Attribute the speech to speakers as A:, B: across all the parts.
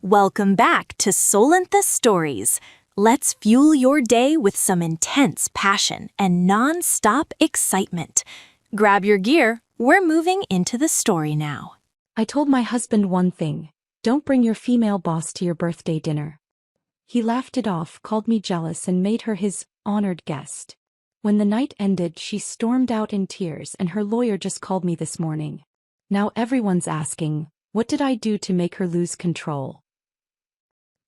A: Welcome back to Solentha Stories. Let's fuel your day with some intense passion and non-stop excitement. Grab your gear, we're moving into the story now.
B: I told my husband one thing: don't bring your female boss to your birthday dinner. He laughed it off, called me jealous, and made her his honored guest. When the night ended, she stormed out in tears, and her lawyer just called me this morning. Now everyone's asking, what did I do to make her lose control?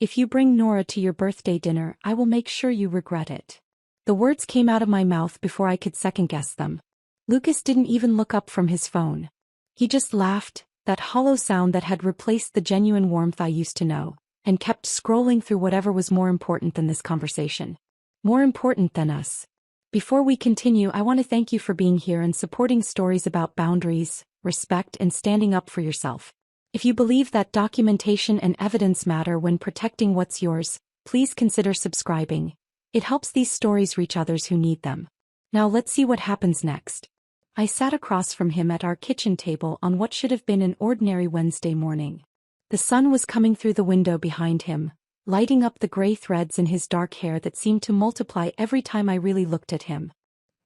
B: If you bring Nora to your birthday dinner, I will make sure you regret it. The words came out of my mouth before I could second-guess them. Lucas didn't even look up from his phone. He just laughed, that hollow sound that had replaced the genuine warmth I used to know, and kept scrolling through whatever was more important than this conversation. More important than us. Before we continue, I want to thank you for being here and supporting stories about boundaries, respect, and standing up for yourself. If you believe that documentation and evidence matter when protecting what's yours, please consider subscribing. It helps these stories reach others who need them. Now let's see what happens next. I sat across from him at our kitchen table on what should have been an ordinary Wednesday morning. The sun was coming through the window behind him, lighting up the gray threads in his dark hair that seemed to multiply every time I really looked at him.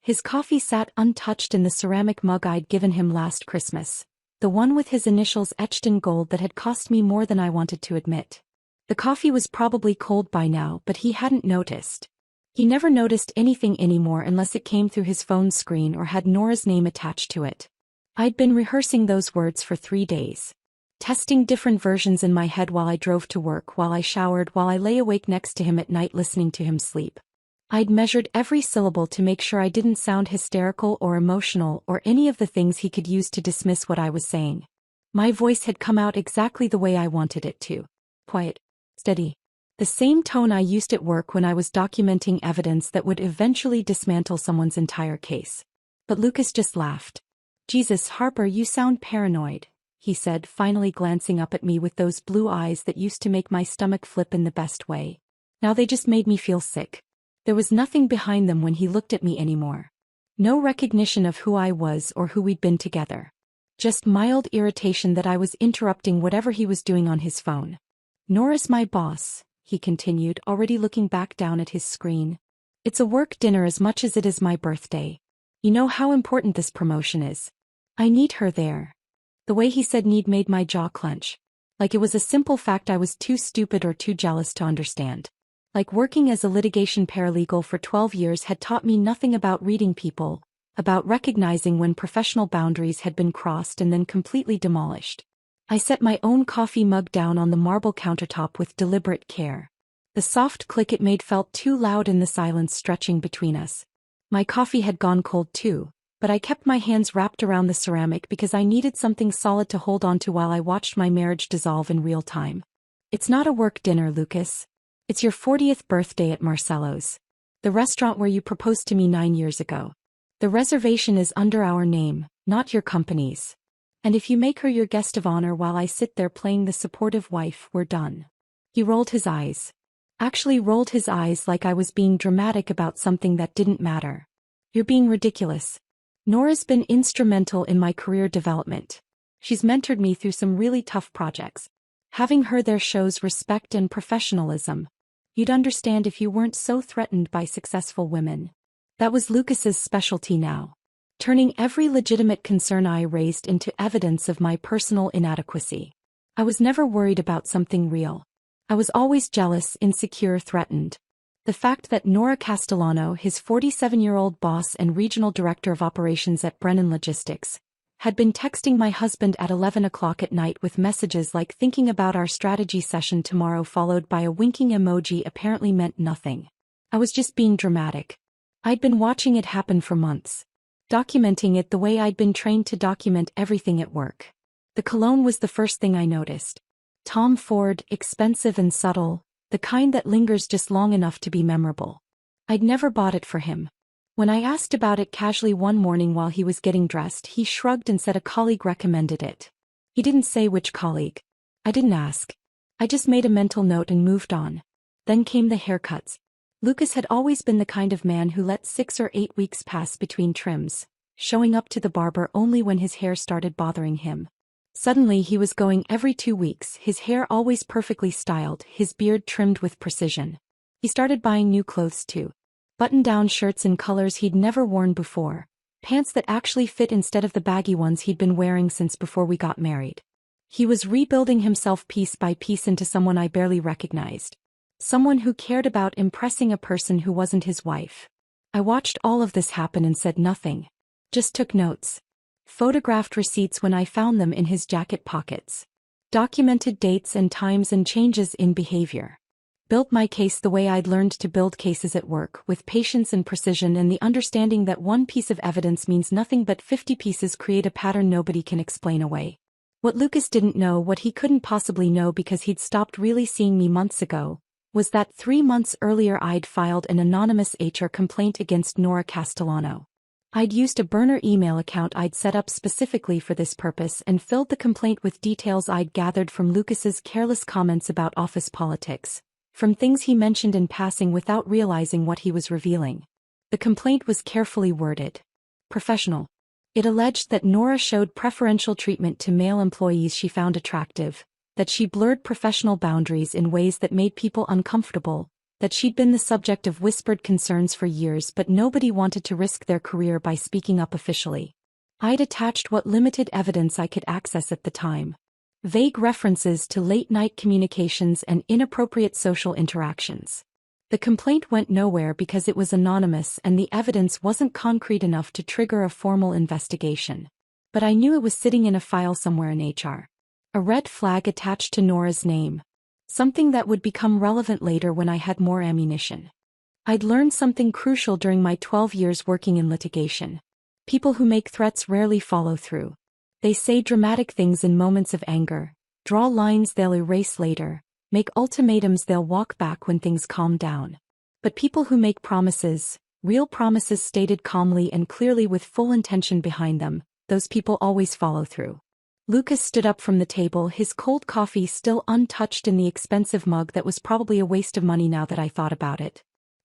B: His coffee sat untouched in the ceramic mug I'd given him last Christmas, the one with his initials etched in gold that had cost me more than I wanted to admit. The coffee was probably cold by now, but he hadn't noticed. He never noticed anything anymore unless it came through his phone screen or had Nora's name attached to it. I'd been rehearsing those words for 3 days. Testing different versions in my head while I drove to work, while I showered, while I lay awake next to him at night listening to him sleep. I'd measured every syllable to make sure I didn't sound hysterical or emotional or any of the things he could use to dismiss what I was saying. My voice had come out exactly the way I wanted it to. Quiet. Steady. The same tone I used at work when I was documenting evidence that would eventually dismantle someone's entire case. But Lucas just laughed. "Jesus, Harper, you sound paranoid," he said, finally glancing up at me with those blue eyes that used to make my stomach flip in the best way. Now they just made me feel sick. There was nothing behind them when he looked at me anymore. No recognition of who I was or who we'd been together. Just mild irritation that I was interrupting whatever he was doing on his phone. "Nora's my boss," he continued, already looking back down at his screen. "It's a work dinner as much as it is my birthday. You know how important this promotion is. I need her there." The way he said need made my jaw clench. Like it was a simple fact I was too stupid or too jealous to understand. Like working as a litigation paralegal for 12 years had taught me nothing about reading people, about recognizing when professional boundaries had been crossed and then completely demolished. I set my own coffee mug down on the marble countertop with deliberate care. The soft click it made felt too loud in the silence stretching between us. My coffee had gone cold too, but I kept my hands wrapped around the ceramic because I needed something solid to hold on to while I watched my marriage dissolve in real time. "It's not a work dinner, Lucas. It's your 40th birthday at Marcello's, the restaurant where you proposed to me 9 years ago. The reservation is under our name, not your company's. And if you make her your guest of honor while I sit there playing the supportive wife, we're done." He rolled his eyes. Actually rolled his eyes like I was being dramatic about something that didn't matter. "You're being ridiculous. Nora's been instrumental in my career development. She's mentored me through some really tough projects. Having her there shows respect and professionalism. You'd understand if you weren't so threatened by successful women." That was Lucas's specialty now. Turning every legitimate concern I raised into evidence of my personal inadequacy. I was never worried about something real. I was always jealous, insecure, threatened. The fact that Nora Castellano, his 47-year-old boss and regional director of operations at Brennan Logistics, had been texting my husband at 11 o'clock at night with messages like "thinking about our strategy session tomorrow" followed by a winking emoji apparently meant nothing. I was just being dramatic. I'd been watching it happen for months. Documenting it the way I'd been trained to document everything at work. The cologne was the first thing I noticed. Tom Ford, expensive and subtle, the kind that lingers just long enough to be memorable. I'd never bought it for him. When I asked about it casually one morning while he was getting dressed, he shrugged and said a colleague recommended it. He didn't say which colleague. I didn't ask. I just made a mental note and moved on. Then came the haircuts. Lucas had always been the kind of man who let 6 or 8 weeks pass between trims, showing up to the barber only when his hair started bothering him. Suddenly he was going every 2 weeks, his hair always perfectly styled, his beard trimmed with precision. He started buying new clothes too. Button-down shirts in colors he'd never worn before, pants that actually fit instead of the baggy ones he'd been wearing since before we got married. He was rebuilding himself piece by piece into someone I barely recognized. Someone who cared about impressing a person who wasn't his wife. I watched all of this happen and said nothing. Just took notes. Photographed receipts when I found them in his jacket pockets. Documented dates and times and changes in behavior. Built my case the way I'd learned to build cases at work, with patience and precision and the understanding that one piece of evidence means nothing but 50 pieces create a pattern nobody can explain away. What Lucas didn't know, what he couldn't possibly know because he'd stopped really seeing me months ago, was that 3 months earlier I'd filed an anonymous HR complaint against Nora Castellano. I'd used a burner email account I'd set up specifically for this purpose and filled the complaint with details I'd gathered from Lucas's careless comments about office politics, from things he mentioned in passing without realizing what he was revealing. The complaint was carefully worded. Professional. It alleged that Nora showed preferential treatment to male employees she found attractive, that she blurred professional boundaries in ways that made people uncomfortable, that she'd been the subject of whispered concerns for years but nobody wanted to risk their career by speaking up officially. I'd attached what limited evidence I could access at the time. Vague references to late-night communications and inappropriate social interactions. The complaint went nowhere because it was anonymous and the evidence wasn't concrete enough to trigger a formal investigation. But I knew it was sitting in a file somewhere in HR. A red flag attached to Nora's name. Something that would become relevant later when I had more ammunition. I'd learned something crucial during my 12 years working in litigation. People who make threats rarely follow through. They say dramatic things in moments of anger, draw lines they'll erase later, make ultimatums they'll walk back when things calm down. But people who make promises, real promises stated calmly and clearly with full intention behind them, those people always follow through. Lucas stood up from the table, his cold coffee still untouched in the expensive mug that was probably a waste of money now that I thought about it.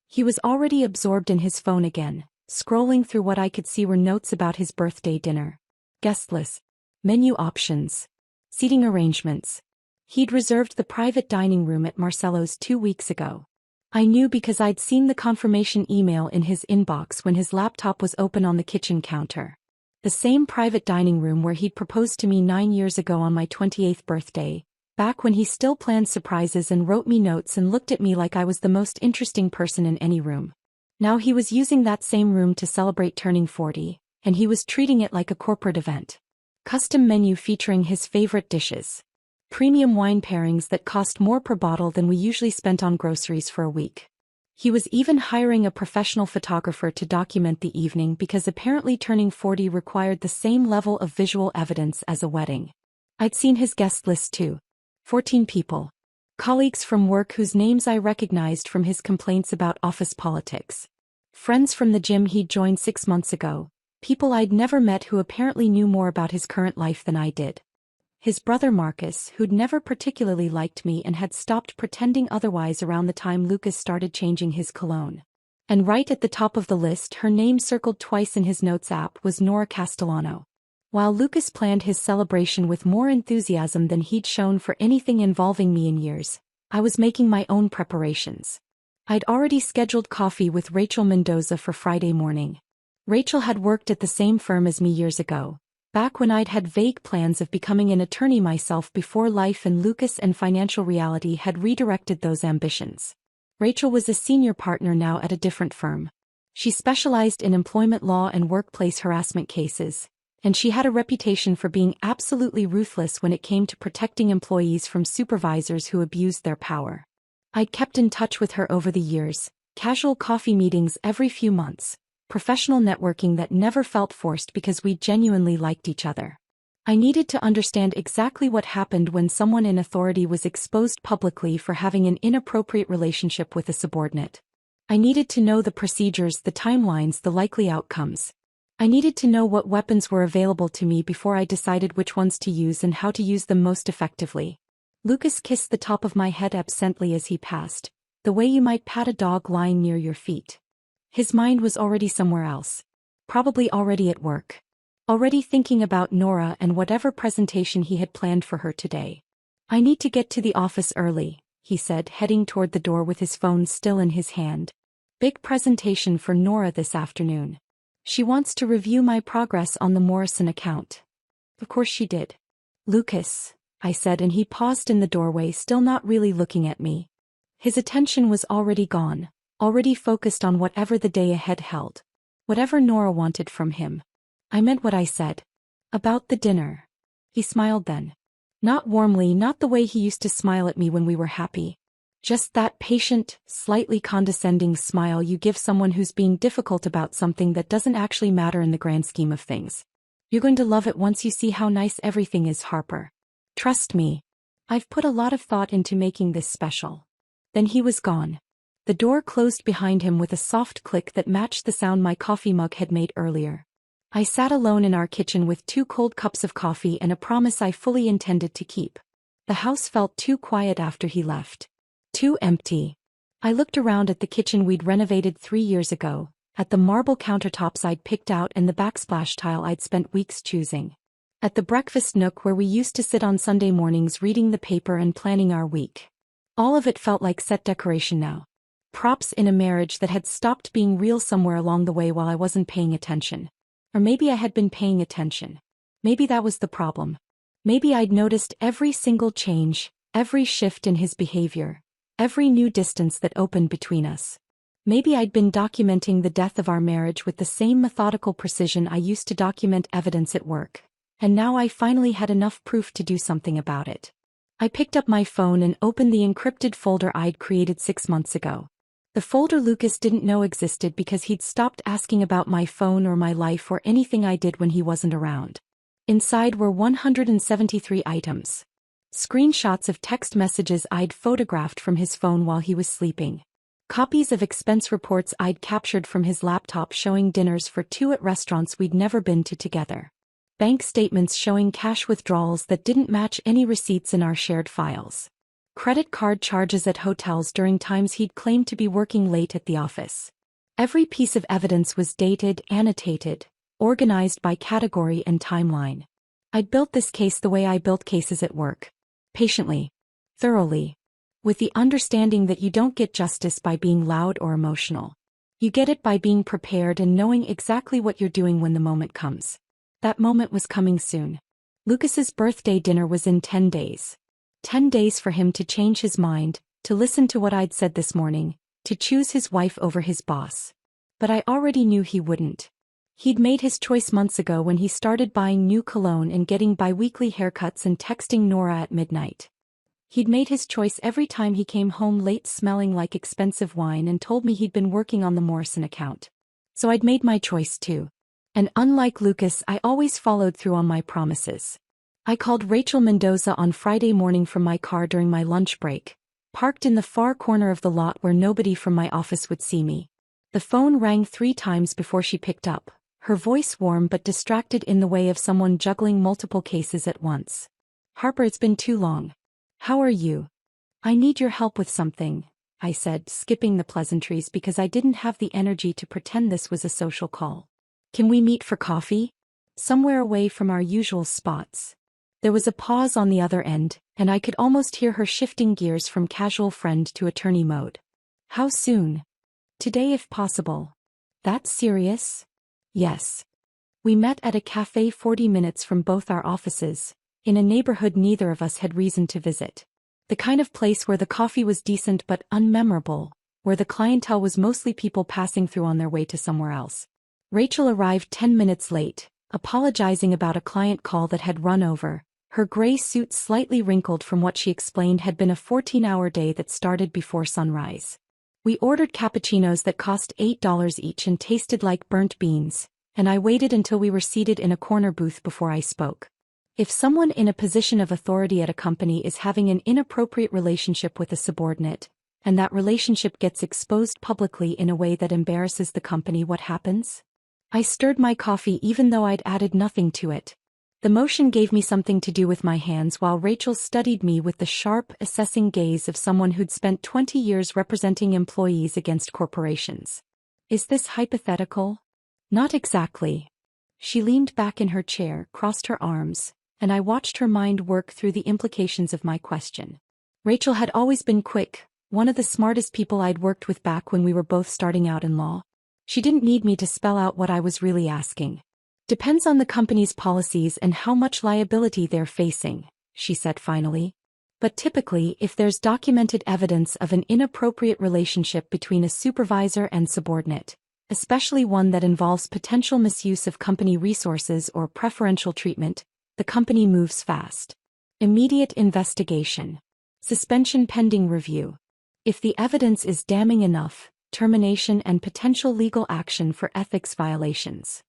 B: He was already absorbed in his phone again, scrolling through what I could see were notes about his birthday dinner. Guest list. Menu options. Seating arrangements. He'd reserved the private dining room at Marcelo's 2 weeks ago. I knew because I'd seen the confirmation email in his inbox when his laptop was open on the kitchen counter. The same private dining room where he'd proposed to me 9 years ago on my 28th birthday, back when he still planned surprises and wrote me notes and looked at me like I was the most interesting person in any room. Now he was using that same room to celebrate turning 40, and he was treating it like a corporate event. Custom menu featuring his favorite dishes. Premium wine pairings that cost more per bottle than we usually spent on groceries for a week. He was even hiring a professional photographer to document the evening because apparently turning 40 required the same level of visual evidence as a wedding. I'd seen his guest list too. 14 people. Colleagues from work whose names I recognized from his complaints about office politics. Friends from the gym he'd joined 6 months ago. People I'd never met who apparently knew more about his current life than I did. His brother Marcus, who'd never particularly liked me and had stopped pretending otherwise around the time Lucas started changing his cologne. And right at the top of the list, her name circled twice in his notes app, was Nora Castellano. While Lucas planned his celebration with more enthusiasm than he'd shown for anything involving me in years, I was making my own preparations. I'd already scheduled coffee with Rachel Mendoza for Friday morning. Rachel had worked at the same firm as me years ago, back when I'd had vague plans of becoming an attorney myself before life and Lucas and financial reality had redirected those ambitions. Rachel was a senior partner now at a different firm. She specialized in employment law and workplace harassment cases, and she had a reputation for being absolutely ruthless when it came to protecting employees from supervisors who abused their power. I'd kept in touch with her over the years, casual coffee meetings every few months. Professional networking that never felt forced because we genuinely liked each other. I needed to understand exactly what happened when someone in authority was exposed publicly for having an inappropriate relationship with a subordinate. I needed to know the procedures, the timelines, the likely outcomes. I needed to know what weapons were available to me before I decided which ones to use and how to use them most effectively. Lucas kissed the top of my head absently as he passed, the way you might pat a dog lying near your feet. His mind was already somewhere else. Probably already at work. already thinking about Nora and whatever presentation he had planned for her today. "I need to get to the office early," he said, heading toward the door with his phone still in his hand. "Big presentation for Nora this afternoon. She wants to review my progress on the Morrison account." Of course she did. "Lucas," I said, and he paused in the doorway, still not really looking at me. His attention was already gone, already focused on whatever the day ahead held. Whatever Nora wanted from him. I meant what I said. "About the dinner." He smiled then. Not warmly, not the way he used to smile at me when we were happy. Just that patient, slightly condescending smile you give someone who's being difficult about something that doesn't actually matter in the grand scheme of things. "You're going to love it once you see how nice everything is, Harper. Trust me. I've put a lot of thought into making this special." Then he was gone. The door closed behind him with a soft click that matched the sound my coffee mug had made earlier. I sat alone in our kitchen with 2 cold cups of coffee and a promise I fully intended to keep. The house felt too quiet after he left. Too empty. I looked around at the kitchen we'd renovated 3 years ago, at the marble countertops I'd picked out and the backsplash tile I'd spent weeks choosing. At the breakfast nook where we used to sit on Sunday mornings reading the paper and planning our week. All of it felt like set decoration now. Props in a marriage that had stopped being real somewhere along the way while I wasn't paying attention. Or maybe I had been paying attention. Maybe that was the problem. Maybe I'd noticed every single change, every shift in his behavior, every new distance that opened between us. Maybe I'd been documenting the death of our marriage with the same methodical precision I used to document evidence at work. And now I finally had enough proof to do something about it. I picked up my phone and opened the encrypted folder I'd created 6 months ago. The folder Lucas didn't know existed because he'd stopped asking about my phone or my life or anything I did when he wasn't around. Inside were 173 items. Screenshots of text messages I'd photographed from his phone while he was sleeping. Copies of expense reports I'd captured from his laptop showing dinners for 2 at restaurants we'd never been to together. Bank statements showing cash withdrawals that didn't match any receipts in our shared files. Credit card charges at hotels during times he'd claimed to be working late at the office. Every piece of evidence was dated, annotated, organized by category and timeline. I'd built this case the way I built cases at work. Patiently. Thoroughly. With the understanding that you don't get justice by being loud or emotional. You get it by being prepared and knowing exactly what you're doing when the moment comes. That moment was coming soon. Lucas's birthday dinner was in 10 days. 10 days for him to change his mind, to listen to what I'd said this morning, to choose his wife over his boss. But I already knew he wouldn't. He'd made his choice months ago when he started buying new cologne and getting bi-weekly haircuts and texting Nora at midnight. He'd made his choice every time he came home late smelling like expensive wine and told me he'd been working on the Morrison account. So I'd made my choice too. And unlike Lucas, I always followed through on my promises. I called Rachel Mendoza on Friday morning from my car during my lunch break, parked in the far corner of the lot where nobody from my office would see me. The phone rang 3 times before she picked up, her voice warm but distracted in the way of someone juggling multiple cases at once. "Harper, it's been too long. How are you?" "I need your help with something," I said, skipping the pleasantries because I didn't have the energy to pretend this was a social call. "Can we meet for coffee? Somewhere away from our usual spots." There was a pause on the other end, and I could almost hear her shifting gears from casual friend to attorney mode. "How soon?" "Today if possible." "That's serious?" "Yes." We met at a cafe 40 minutes from both our offices, in a neighborhood neither of us had reason to visit. The kind of place where the coffee was decent but unmemorable, where the clientele was mostly people passing through on their way to somewhere else. Rachel arrived 10 minutes late, apologizing about a client call that had run over, her gray suit slightly wrinkled from what she explained had been a 14-hour day that started before sunrise. We ordered cappuccinos that cost $8 each and tasted like burnt beans, and I waited until we were seated in a corner booth before I spoke. If someone in a position of authority at a company is having an inappropriate relationship with a subordinate, and that relationship gets exposed publicly in a way that embarrasses the company, what happens? I stirred my coffee even though I'd added nothing to it. The motion gave me something to do with my hands while Rachel studied me with the sharp, assessing gaze of someone who'd spent 20 years representing employees against corporations. "Is this hypothetical?" "Not exactly." She leaned back in her chair, crossed her arms, and I watched her mind work through the implications of my question. Rachel had always been quick, one of the smartest people I'd worked with back when we were both starting out in law. She didn't need me to spell out what I was really asking. Depends on the company's policies and how much liability they're facing, she said finally. But typically, if there's documented evidence of an inappropriate relationship between a supervisor and subordinate, especially one that involves potential misuse of company resources or preferential treatment, the company moves fast. Immediate investigation. Suspension pending review. If the evidence is damning enough, termination and potential legal action for ethics violations.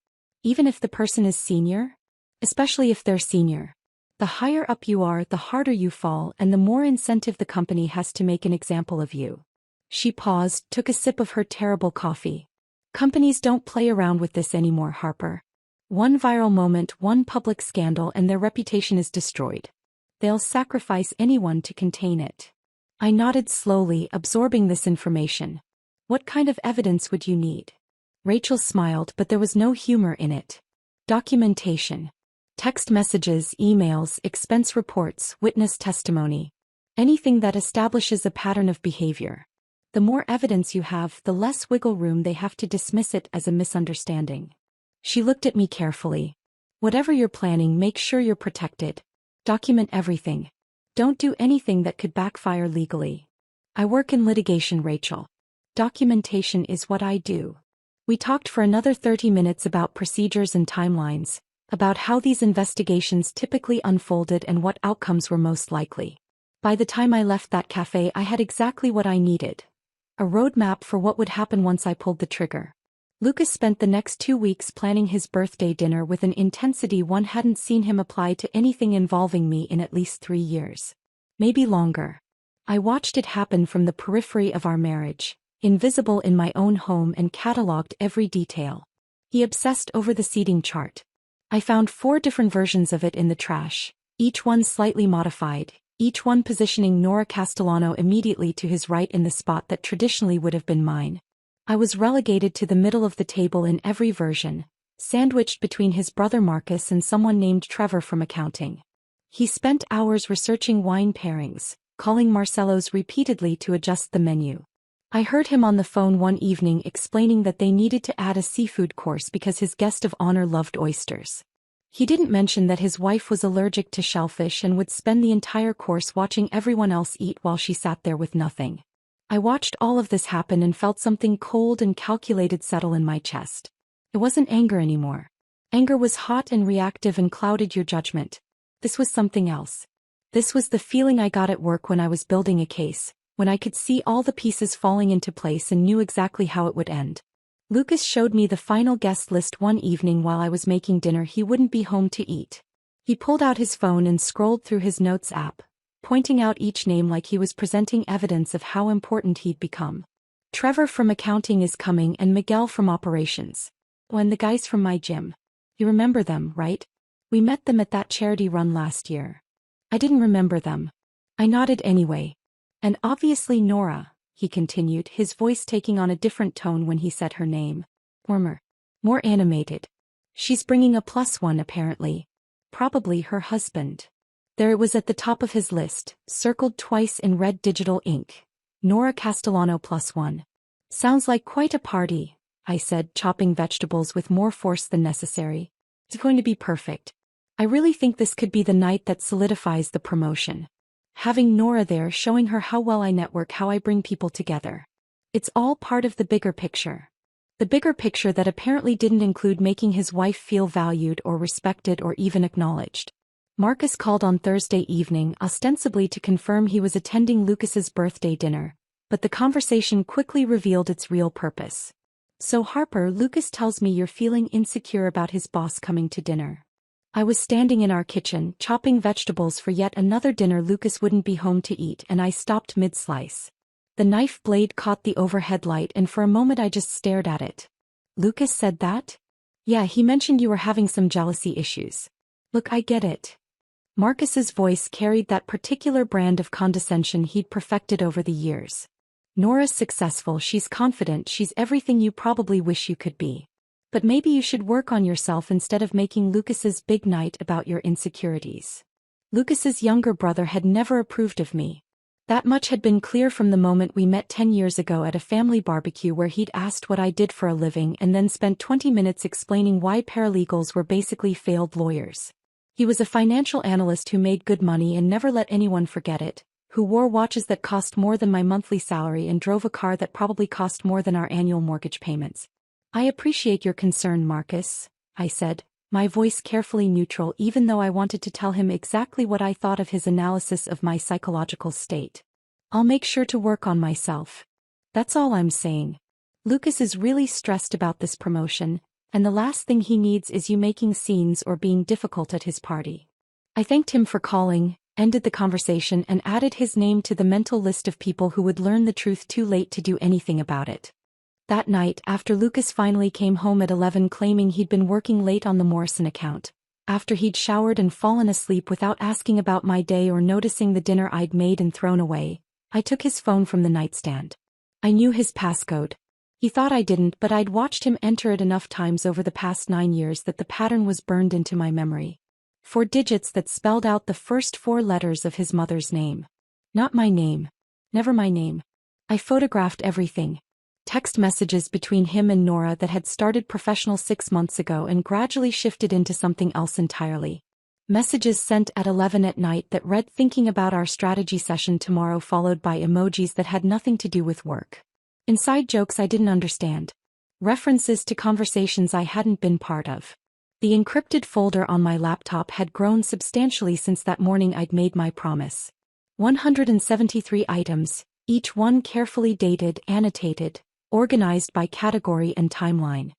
B: Even if the person is senior? Especially if they're senior. The higher up you are, the harder you fall, and the more incentive the company has to make an example of you. She paused, took a sip of her terrible coffee. Companies don't play around with this anymore, Harper. One viral moment, one public scandal, and their reputation is destroyed. They'll sacrifice anyone to contain it. I nodded slowly, absorbing this information. What kind of evidence would you need? Rachel smiled, but there was no humor in it. Documentation. Text messages, emails, expense reports, witness testimony. Anything that establishes a pattern of behavior. The more evidence you have, the less wiggle room they have to dismiss it as a misunderstanding. She looked at me carefully. Whatever you're planning, make sure you're protected. Document everything. Don't do anything that could backfire legally. I work in litigation, Rachel. Documentation is what I do. We talked for another 30 minutes about procedures and timelines, about how these investigations typically unfolded and what outcomes were most likely. By the time I left that cafe, I had exactly what I needed. A roadmap for what would happen once I pulled the trigger. Lucas spent the next 2 weeks planning his birthday dinner with an intensity one hadn't seen him apply to anything involving me in at least 3 years. Maybe longer. I watched it happen from the periphery of our marriage, invisible in my own home, and catalogued every detail. He obsessed over the seating chart. I found 4 different versions of it in the trash, each one slightly modified, each one positioning Nora Castellano immediately to his right in the spot that traditionally would have been mine. I was relegated to the middle of the table in every version, sandwiched between his brother Marcus and someone named Trevor from accounting. He spent hours researching wine pairings, calling Marcello's repeatedly to adjust the menu. I heard him on the phone one evening explaining that they needed to add a seafood course because his guest of honor loved oysters. He didn't mention that his wife was allergic to shellfish and would spend the entire course watching everyone else eat while she sat there with nothing. I watched all of this happen and felt something cold and calculated settle in my chest. It wasn't anger anymore. Anger was hot and reactive and clouded your judgment. This was something else. This was the feeling I got at work when I was building a case, when I could see all the pieces falling into place and knew exactly how it would end. Lucas showed me the final guest list one evening while I was making dinner. He wouldn't be home to eat. He pulled out his phone and scrolled through his notes app, pointing out each name like he was presenting evidence of how important he'd become. Trevor from accounting is coming and Miguel from operations. Oh, and the guys from my gym. You remember them, right? We met them at that charity run last year. I didn't remember them. I nodded anyway. And obviously Nora, he continued, his voice taking on a different tone when he said her name. Warmer. More animated. She's bringing a +1 apparently. Probably her husband. There it was at the top of his list, circled twice in red digital ink. Nora Castellano +1. Sounds like quite a party, I said, chopping vegetables with more force than necessary. It's going to be perfect. I really think this could be the night that solidifies the promotion. Having Nora there, showing her how well I network, how I bring people together. It's all part of the bigger picture. The bigger picture that apparently didn't include making his wife feel valued or respected or even acknowledged. Marcus called on Thursday evening, ostensibly to confirm he was attending Lucas's birthday dinner, but the conversation quickly revealed its real purpose. So Harper, Lucas tells me you're feeling insecure about his boss coming to dinner. I was standing in our kitchen, chopping vegetables for yet another dinner Lucas wouldn't be home to eat, and I stopped mid-slice. The knife blade caught the overhead light and for a moment I just stared at it. Lucas said that? Yeah, he mentioned you were having some jealousy issues. Look, I get it. Marcus's voice carried that particular brand of condescension he'd perfected over the years. Nora's successful, she's confident, she's everything you probably wish you could be. But maybe you should work on yourself instead of making Lucas's big night about your insecurities. Lucas's younger brother had never approved of me. That much had been clear from the moment we met 10 years ago at a family barbecue where he'd asked what I did for a living and then spent 20 minutes explaining why paralegals were basically failed lawyers. He was a financial analyst who made good money and never let anyone forget it, who wore watches that cost more than my monthly salary and drove a car that probably cost more than our annual mortgage payments. I appreciate your concern, Marcus, I said, my voice carefully neutral even though I wanted to tell him exactly what I thought of his analysis of my psychological state. I'll make sure to work on myself. That's all I'm saying. Lucas is really stressed about this promotion, and the last thing he needs is you making scenes or being difficult at his party. I thanked him for calling, ended the conversation and added his name to the mental list of people who would learn the truth too late to do anything about it. That night, after Lucas finally came home at 11 claiming he'd been working late on the Morrison account, after he'd showered and fallen asleep without asking about my day or noticing the dinner I'd made and thrown away, I took his phone from the nightstand. I knew his passcode. He thought I didn't, but I'd watched him enter it enough times over the past 9 years that the pattern was burned into my memory. 4 digits that spelled out the first 4 letters of his mother's name. Not my name. Never my name. I photographed everything. Text messages between him and Nora that had started professional 6 months ago and gradually shifted into something else entirely. Messages sent at 11 at night that read thinking about our strategy session tomorrow followed by emojis that had nothing to do with work. Inside jokes I didn't understand. References to conversations I hadn't been part of. The encrypted folder on my laptop had grown substantially since that morning I'd made my promise. 173 items, each one carefully dated, annotated, organized by category and timeline.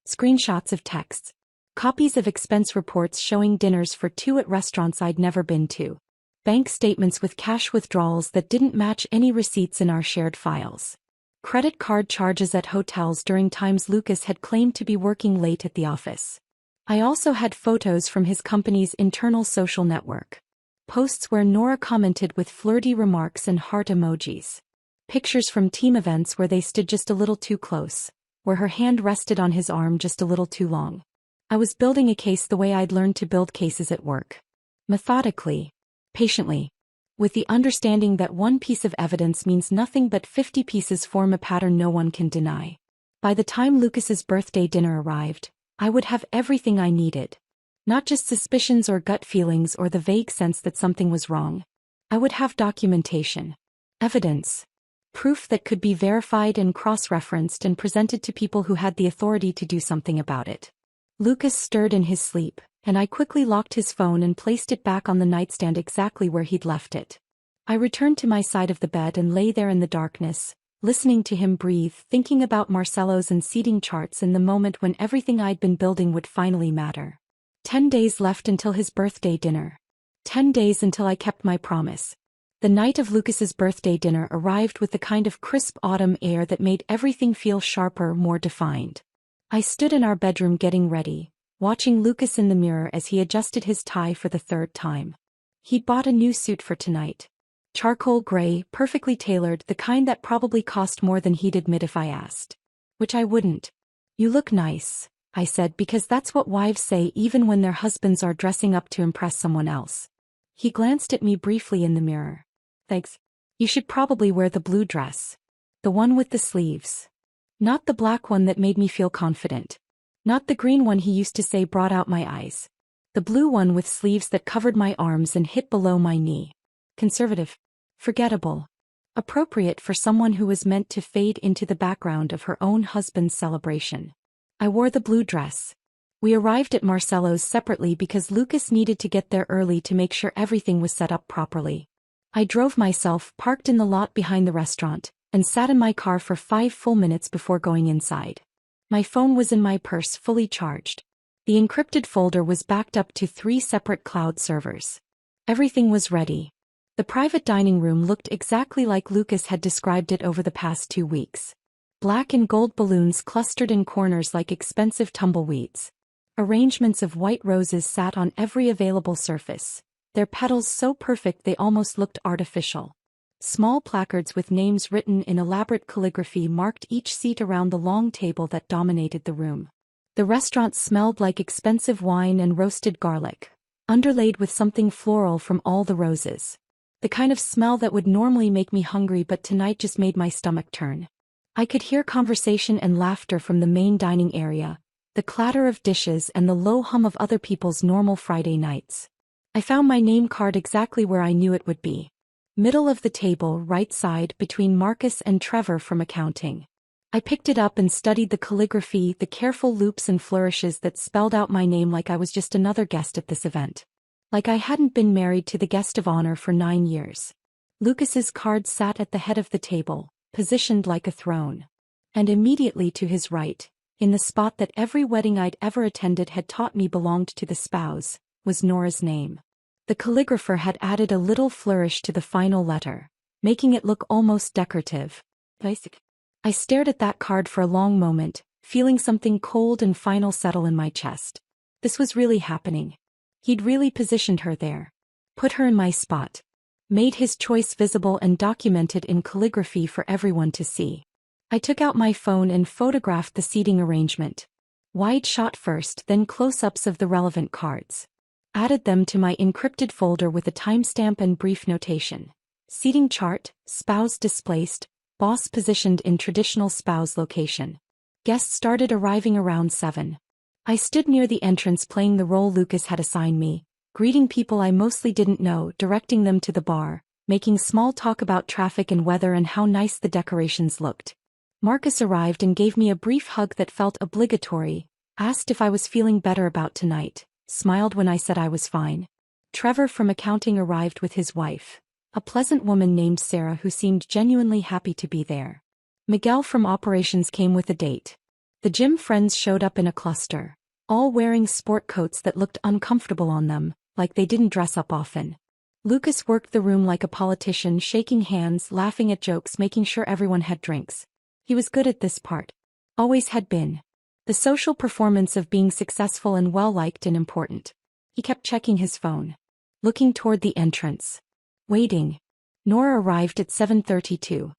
B: Screenshots of texts. Copies of expense reports showing dinners for 2 at restaurants I'd never been to. Bank statements with cash withdrawals that didn't match any receipts in our shared files. Credit card charges at hotels during times Lucas had claimed to be working late at the office. I also had photos from his company's internal social network. Posts where Nora commented with flirty remarks and heart emojis. Pictures from team events where they stood just a little too close, where her hand rested on his arm just a little too long. I was building a case the way I'd learned to build cases at work. Methodically. Patiently. With the understanding that one piece of evidence means nothing but 50 pieces form a pattern no one can deny. By the time Lucas's birthday dinner arrived, I would have everything I needed. Not just suspicions or gut feelings or the vague sense that something was wrong. I would have documentation. Evidence. Proof that could be verified and cross-referenced and presented to people who had the authority to do something about it. Lucas stirred in his sleep, and I quickly locked his phone and placed it back on the nightstand exactly where he'd left it. I returned to my side of the bed and lay there in the darkness, listening to him breathe, thinking about Marcelo's and seating charts in the moment when everything I'd been building would finally matter. 10 days left until his birthday dinner. 10 days until I kept my promise. The night of Lucas's birthday dinner arrived with the kind of crisp autumn air that made everything feel sharper, more defined. I stood in our bedroom getting ready, watching Lucas in the mirror as he adjusted his tie for the 3rd time. He'd bought a new suit for tonight. Charcoal gray, perfectly tailored, the kind that probably cost more than he'd admit if I asked. Which I wouldn't. You look nice, I said, because that's what wives say even when their husbands are dressing up to impress someone else. He glanced at me briefly in the mirror. Thanks. You should probably wear the blue dress. The one with the sleeves. Not the black one that made me feel confident. Not the green one he used to say brought out my eyes. The blue one with sleeves that covered my arms and hit below my knee. Conservative. Forgettable. Appropriate for someone who was meant to fade into the background of her own husband's celebration. I wore the blue dress. We arrived at Marcelo's separately because Lucas needed to get there early to make sure everything was set up properly. I drove myself, parked in the lot behind the restaurant, and sat in my car for 5 full minutes before going inside. My phone was in my purse, fully charged. The encrypted folder was backed up to 3 separate cloud servers. Everything was ready. The private dining room looked exactly like Lucas had described it over the past 2 weeks. Black and gold balloons clustered in corners like expensive tumbleweeds. Arrangements of white roses sat on every available surface, their petals so perfect they almost looked artificial. Small placards with names written in elaborate calligraphy marked each seat around the long table that dominated the room. The restaurant smelled like expensive wine and roasted garlic, underlaid with something floral from all the roses. The kind of smell that would normally make me hungry but tonight just made my stomach turn. I could hear conversation and laughter from the main dining area, the clatter of dishes and the low hum of other people's normal Friday nights. I found my name card exactly where I knew it would be. Middle of the table, right side, between Marcus and Trevor from accounting. I picked it up and studied the calligraphy, the careful loops and flourishes that spelled out my name like I was just another guest at this event. Like I hadn't been married to the guest of honor for 9 years. Lucas's card sat at the head of the table, positioned like a throne. And immediately to his right, in the spot that every wedding I'd ever attended had taught me belonged to the spouse, was Nora's name. The calligrapher had added a little flourish to the final letter, making it look almost decorative. I stared at that card for a long moment, feeling something cold and final settle in my chest. This was really happening. He'd really positioned her there. Put her in my spot. Made his choice visible and documented in calligraphy for everyone to see. I took out my phone and photographed the seating arrangement. Wide shot first, then close-ups of the relevant cards. Added them to my encrypted folder with a timestamp and brief notation. Seating chart, spouse displaced, boss positioned in traditional spouse location. Guests started arriving around 7. I stood near the entrance playing the role Lucas had assigned me, greeting people I mostly didn't know, directing them to the bar, making small talk about traffic and weather and how nice the decorations looked. Marcus arrived and gave me a brief hug that felt obligatory, asked if I was feeling better about tonight. Smiled when I said I was fine. Trevor from accounting arrived with his wife, a pleasant woman named Sarah who seemed genuinely happy to be there. Miguel from operations came with a date. The gym friends showed up in a cluster, all wearing sport coats that looked uncomfortable on them, like they didn't dress up often. Lucas worked the room like a politician, shaking hands, laughing at jokes, making sure everyone had drinks. He was good at this part. Always had been. The social performance of being successful and well-liked and important. He kept checking his phone. Looking toward the entrance. Waiting. Nora arrived at 7:32.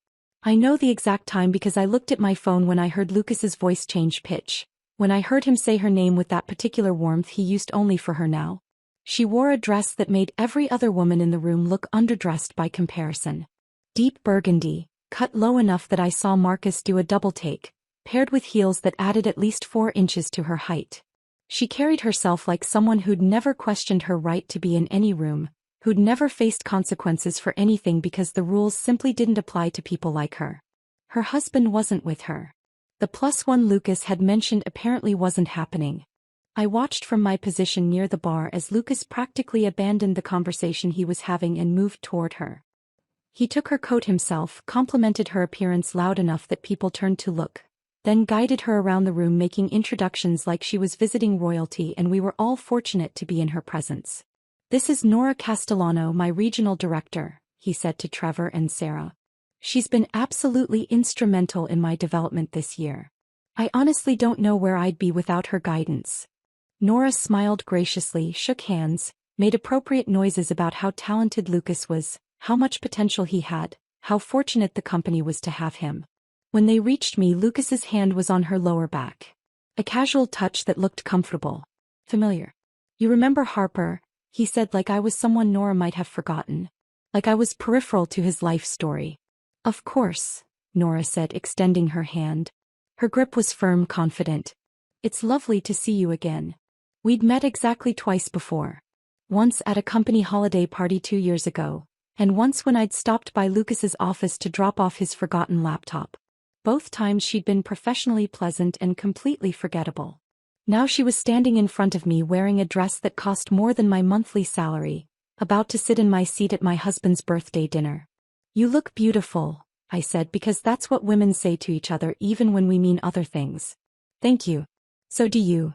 B: I know the exact time because I looked at my phone when I heard Lucas's voice change pitch. When I heard him say her name with that particular warmth he used only for her now. She wore a dress that made every other woman in the room look underdressed by comparison. Deep burgundy, cut low enough that I saw Marcus do a double take, paired with heels that added at least 4 inches to her height. She carried herself like someone who'd never questioned her right to be in any room, who'd never faced consequences for anything because the rules simply didn't apply to people like her. Her husband wasn't with her. The +1 Lucas had mentioned apparently wasn't happening. I watched from my position near the bar as Lucas practically abandoned the conversation he was having and moved toward her. He took her coat himself, complimented her appearance loud enough that people turned to look, then guided her around the room making introductions like she was visiting royalty and we were all fortunate to be in her presence. "This is Nora Castellano, my regional director," he said to Trevor and Sarah. "She's been absolutely instrumental in my development this year. I honestly don't know where I'd be without her guidance." Nora smiled graciously, shook hands, made appropriate noises about how talented Lucas was, how much potential he had, how fortunate the company was to have him. When they reached me, Lucas's hand was on her lower back. A casual touch that looked comfortable. Familiar. "You remember Harper?" he said like I was someone Nora might have forgotten. Like I was peripheral to his life story. "Of course," Nora said, extending her hand. Her grip was firm, confident. "It's lovely to see you again. We'd met exactly twice before. Once at a company holiday party 2 years ago, and once when I'd stopped by Lucas's office to drop off his forgotten laptop. Both times she'd been professionally pleasant and completely forgettable. Now she was standing in front of me wearing a dress that cost more than my monthly salary, about to sit in my seat at my husband's birthday dinner. "You look beautiful," I said, because that's what women say to each other even when we mean other things. "Thank you. So do you."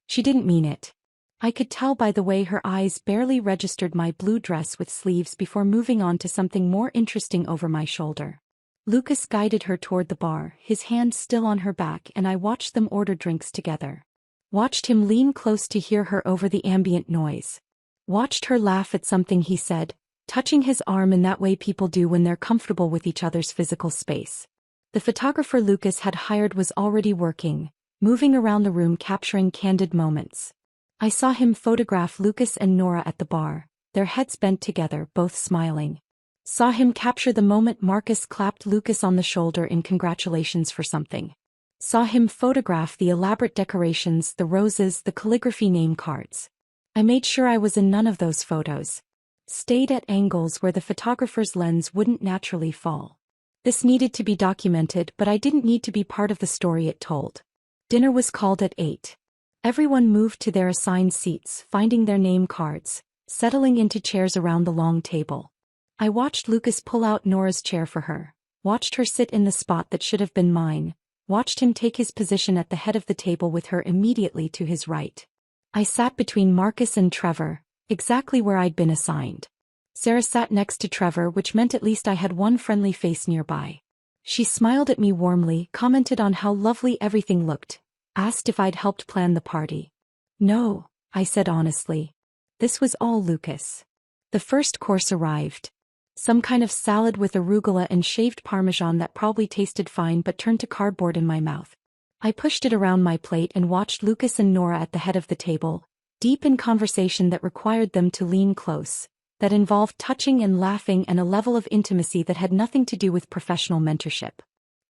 B: She didn't mean it. I could tell by the way her eyes barely registered my blue dress with sleeves before moving on to something more interesting over my shoulder. Lucas guided her toward the bar, his hand still on her back, and I watched them order drinks together. Watched him lean close to hear her over the ambient noise. Watched her laugh at something he said, touching his arm in that way people do when they're comfortable with each other's physical space. The photographer Lucas had hired was already working, moving around the room capturing candid moments. I saw him photograph Lucas and Nora at the bar, their heads bent together, both smiling. Saw him capture the moment Marcus clapped Lucas on the shoulder in congratulations for something. Saw him photograph the elaborate decorations, the roses, the calligraphy name cards. I made sure I was in none of those photos. Stayed at angles where the photographer's lens wouldn't naturally fall. This needed to be documented, but I didn't need to be part of the story it told. Dinner was called at 8. Everyone moved to their assigned seats, finding their name cards, settling into chairs around the long table. I watched Lucas pull out Nora's chair for her, watched her sit in the spot that should have been mine, watched him take his position at the head of the table with her immediately to his right. I sat between Marcus and Trevor, exactly where I'd been assigned. Sarah sat next to Trevor, which meant at least I had one friendly face nearby. She smiled at me warmly, commented on how lovely everything looked, asked if I'd helped plan the party. No, I said honestly. This was all Lucas. The first course arrived. Some kind of salad with arugula and shaved parmesan that probably tasted fine but turned to cardboard in my mouth. I pushed it around my plate and watched Lucas and Nora at the head of the table, deep in conversation that required them to lean close, that involved touching and laughing and a level of intimacy that had nothing to do with professional mentorship.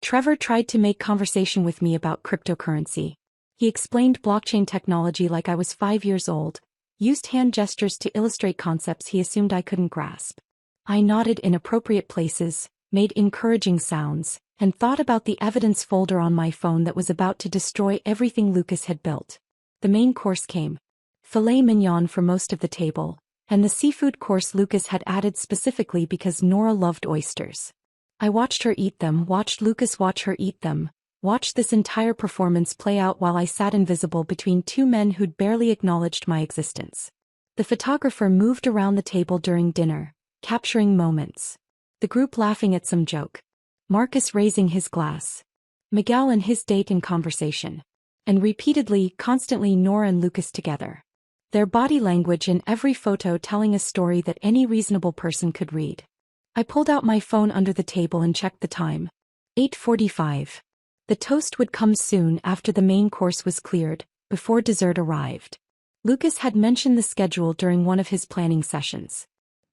B: Trevor tried to make conversation with me about cryptocurrency. He explained blockchain technology like I was 5 years old, used hand gestures to illustrate concepts he assumed I couldn't grasp. I nodded in appropriate places, made encouraging sounds, and thought about the evidence folder on my phone that was about to destroy everything Lucas had built. The main course came. Filet mignon for most of the table, and the seafood course Lucas had added specifically because Nora loved oysters. I watched her eat them, watched Lucas watch her eat them, watched this entire performance play out while I sat invisible between two men who'd barely acknowledged my existence. The photographer moved around the table during dinner, capturing moments. The group laughing at some joke. Marcus raising his glass. Miguel and his date in conversation. And repeatedly, constantly Nora and Lucas together. Their body language in every photo telling a story that any reasonable person could read. I pulled out my phone under the table and checked the time. 8:45. The toast would come soon after the main course was cleared, before dessert arrived. Lucas had mentioned the schedule during one of his planning sessions.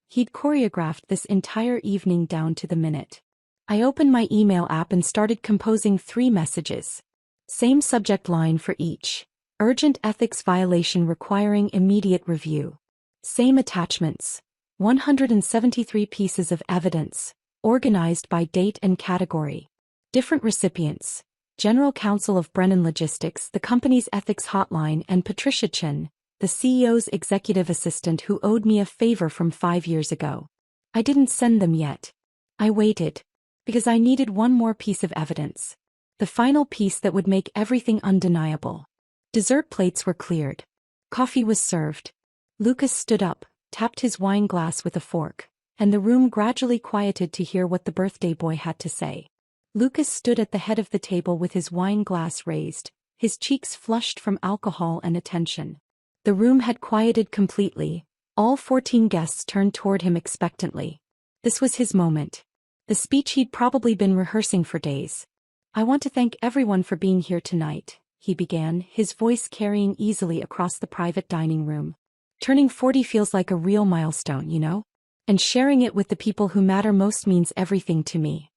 B: He'd choreographed this entire evening down to the minute. I opened my email app and started composing 3 messages. Same subject line for each. Urgent ethics violation requiring immediate review. Same attachments. 173 pieces of evidence, organized by date and category. Different recipients. General Counsel of Brennan Logistics, the company's ethics hotline, and Patricia Chin, the CEO's executive assistant who owed me a favor from 5 years ago. I didn't send them yet. I waited. Because I needed one more piece of evidence. The final piece that would make everything undeniable. Dessert plates were cleared. Coffee was served. Lucas stood up, tapped his wine glass with a fork, and the room gradually quieted to hear what the birthday boy had to say. Lucas stood at the head of the table with his wine glass raised, his cheeks flushed from alcohol and attention. The room had quieted completely. All 14 guests turned toward him expectantly. This was his moment. The speech he'd probably been rehearsing for days. I want to thank everyone for being here tonight, he began, his voice carrying easily across the private dining room. Turning 40 feels like a real milestone, you know? And sharing it with the people who matter most means everything to me.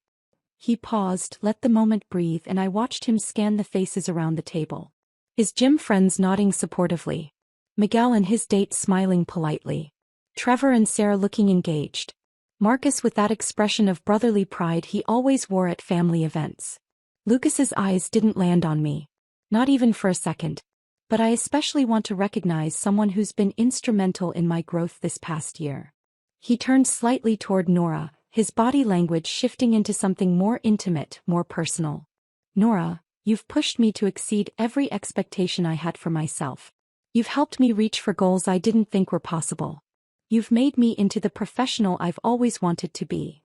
B: He paused, let the moment breathe, and I watched him scan the faces around the table. His gym friends nodding supportively. Miguel and his date smiling politely. Trevor and Sarah looking engaged. Marcus with that expression of brotherly pride he always wore at family events. Lucas's eyes didn't land on me. Not even for a second. But I especially want to recognize someone who's been instrumental in my growth this past year. He turned slightly toward Nora, his body language shifting into something more intimate, more personal. Nora, you've pushed me to exceed every expectation I had for myself. You've helped me reach for goals I didn't think were possible. You've made me into the professional I've always wanted to be.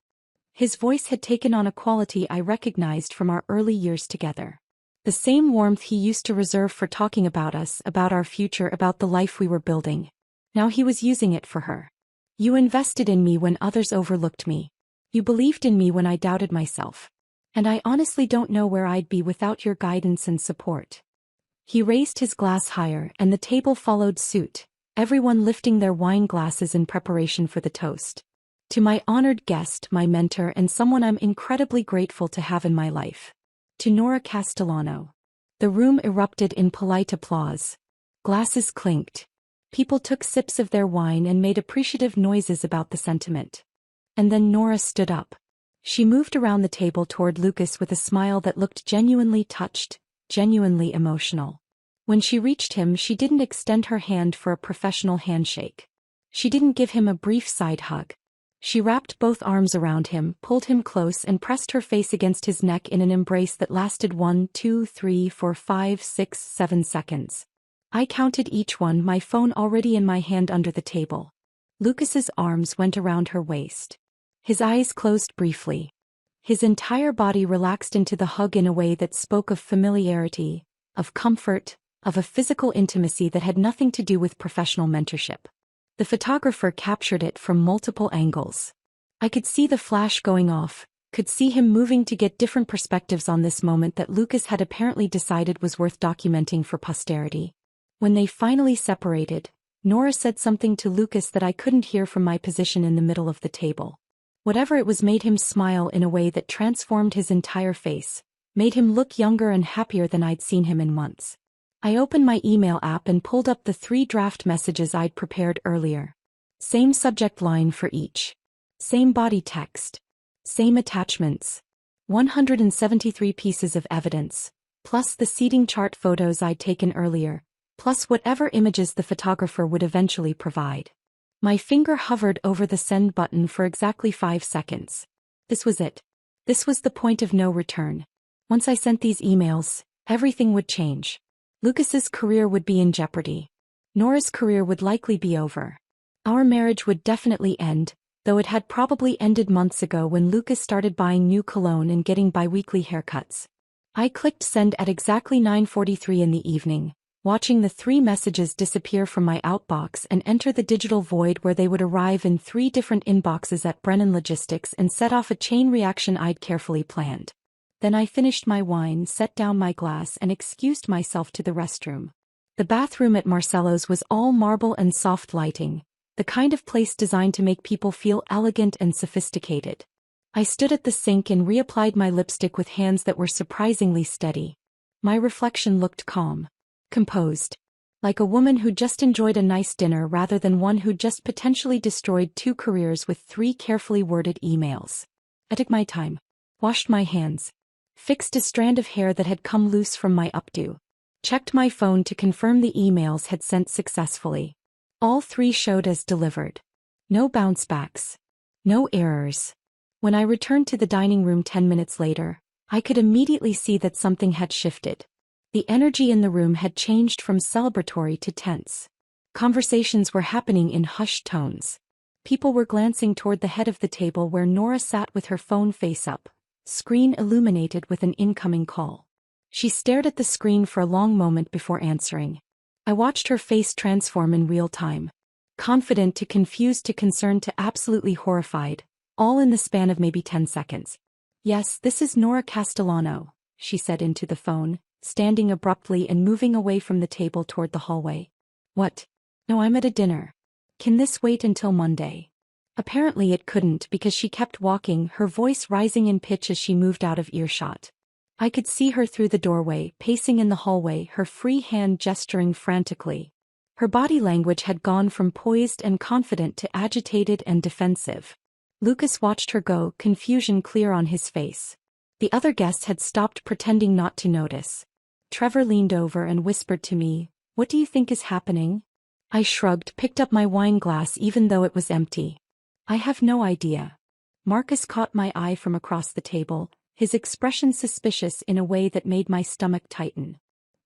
B: His voice had taken on a quality I recognized from our early years together. The same warmth he used to reserve for talking about us, about our future, about the life we were building. Now he was using it for her. You invested in me when others overlooked me. You believed in me when I doubted myself. And I honestly don't know where I'd be without your guidance and support. He raised his glass higher and the table followed suit, everyone lifting their wine glasses in preparation for the toast. To my honored guest, my mentor, and someone I'm incredibly grateful to have in my life. To Nora Castellano. The room erupted in polite applause. Glasses clinked. People took sips of their wine and made appreciative noises about the sentiment. And then Nora stood up. She moved around the table toward Lucas with a smile that looked genuinely touched, genuinely emotional. When she reached him, she didn't extend her hand for a professional handshake. She didn't give him a brief side hug. She wrapped both arms around him, pulled him close, and pressed her face against his neck in an embrace that lasted 1, 2, 3, 4, 5, 6, 7 seconds. I counted each one, my phone already in my hand under the table. Lucas's arms went around her waist. His eyes closed briefly. His entire body relaxed into the hug in a way that spoke of familiarity, of comfort, of a physical intimacy that had nothing to do with professional mentorship. The photographer captured it from multiple angles. I could see the flash going off, could see him moving to get different perspectives on this moment that Lucas had apparently decided was worth documenting for posterity. When they finally separated, Nora said something to Lucas that I couldn't hear from my position in the middle of the table. Whatever it was made him smile in a way that transformed his entire face, made him look younger and happier than I'd seen him in months. I opened my email app and pulled up the 3 draft messages I'd prepared earlier. Same subject line for each. Same body text. Same attachments. 173 pieces of evidence, plus the seating chart photos I'd taken earlier, plus whatever images the photographer would eventually provide. My finger hovered over the send button for exactly 5 seconds. This was it. This was the point of no return. Once I sent these emails, everything would change. Lucas's career would be in jeopardy. Nora's career would likely be over. Our marriage would definitely end, though it had probably ended months ago when Lucas started buying new cologne and getting bi-weekly haircuts. I clicked send at exactly 9:43 in the evening, watching the 3 messages disappear from my outbox and enter the digital void where they would arrive in 3 different inboxes at Brennan Logistics and set off a chain reaction I'd carefully planned. Then I finished my wine, set down my glass, and excused myself to the restroom. The bathroom at Marcello's was all marble and soft lighting, the kind of place designed to make people feel elegant and sophisticated. I stood at the sink and reapplied my lipstick with hands that were surprisingly steady. My reflection looked calm, composed, like a woman who just enjoyed a nice dinner rather than one who just potentially destroyed 2 careers with 3 carefully worded emails. I took my time, washed my hands, fixed a strand of hair that had come loose from my updo, checked my phone to confirm the emails had sent successfully. All 3 showed as delivered. No bounce backs. No errors. When I returned to the dining room 10 minutes later, I could immediately see that something had shifted. The energy in the room had changed from celebratory to tense. Conversations were happening in hushed tones. People were glancing toward the head of the table where Nora sat with her phone face up, screen illuminated with an incoming call. She stared at the screen for a long moment before answering. I watched her face transform in real time. Confident to confused to concerned to absolutely horrified, all in the span of maybe 10 seconds. "Yes, this is Nora Castellano," she said into the phone, standing abruptly and moving away from the table toward the hallway. "What? No, I'm at a dinner. Can this wait until Monday?" Apparently it couldn't because she kept walking, her voice rising in pitch as she moved out of earshot. I could see her through the doorway, pacing in the hallway, her free hand gesturing frantically. Her body language had gone from poised and confident to agitated and defensive. Lucas watched her go, confusion clear on his face. The other guests had stopped pretending not to notice. Trevor leaned over and whispered to me, "What do you think is happening?" I shrugged, picked up my wine glass even though it was empty. "I have no idea." Marcus caught my eye from across the table, his expression suspicious in a way that made my stomach tighten.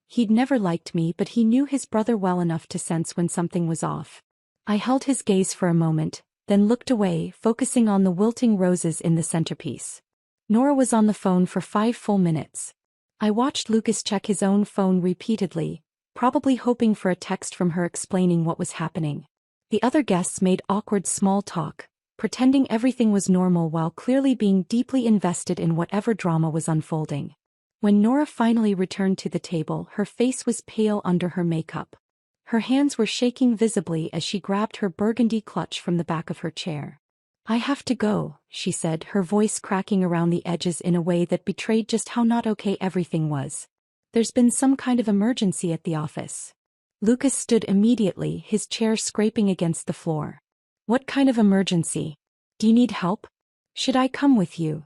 B: He'd never liked me, but he knew his brother well enough to sense when something was off. I held his gaze for a moment, then looked away, focusing on the wilting roses in the centerpiece. Nora was on the phone for 5 full minutes. I watched Lucas check his own phone repeatedly, probably hoping for a text from her explaining what was happening. The other guests made awkward small talk, pretending everything was normal while clearly being deeply invested in whatever drama was unfolding. When Nora finally returned to the table, her face was pale under her makeup. Her hands were shaking visibly as she grabbed her burgundy clutch from the back of her chair. "I have to go," she said, her voice cracking around the edges in a way that betrayed just how not okay everything was. "There's been some kind of emergency at the office." Lucas stood immediately, his chair scraping against the floor. "What kind of emergency? Do you need help? Should I come with you?"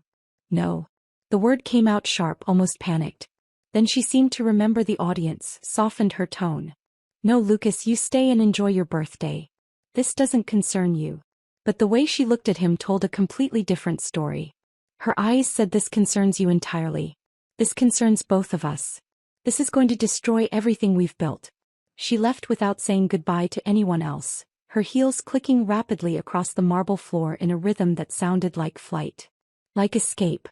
B: "No." The word came out sharp, almost panicked. Then she seemed to remember the audience, softened her tone. "No, Lucas, you stay and enjoy your birthday. This doesn't concern you." But the way she looked at him told a completely different story. Her eyes said, "This concerns you entirely. This concerns both of us. This is going to destroy everything we've built." She left without saying goodbye to anyone else, her heels clicking rapidly across the marble floor in a rhythm that sounded like flight. Like escape.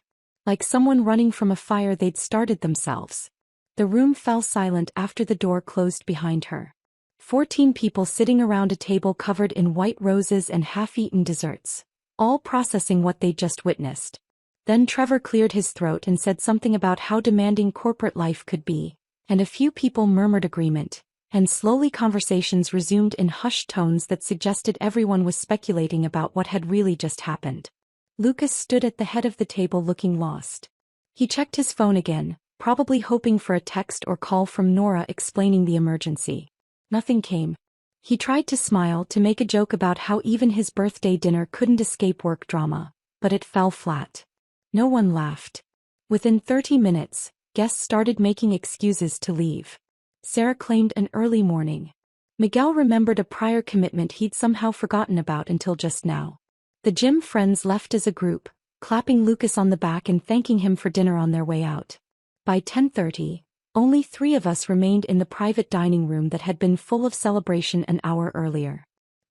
B: Like someone running from a fire they'd started themselves. The room fell silent after the door closed behind her. 14 people sitting around a table covered in white roses and half-eaten desserts, all processing what they'd just witnessed. Then Trevor cleared his throat and said something about how demanding corporate life could be, and a few people murmured agreement, and slowly conversations resumed in hushed tones that suggested everyone was speculating about what had really just happened. Lucas stood at the head of the table looking lost. He checked his phone again, probably hoping for a text or call from Nora explaining the emergency. Nothing came. He tried to smile, to make a joke about how even his birthday dinner couldn't escape work drama, but it fell flat. No one laughed. Within 30 minutes, guests started making excuses to leave. Sarah claimed an early morning. Miguel remembered a prior commitment he'd somehow forgotten about until just now. The gym friends left as a group, clapping Lucas on the back and thanking him for dinner on their way out. By 10:30, only 3 of us remained in the private dining room that had been full of celebration an hour earlier.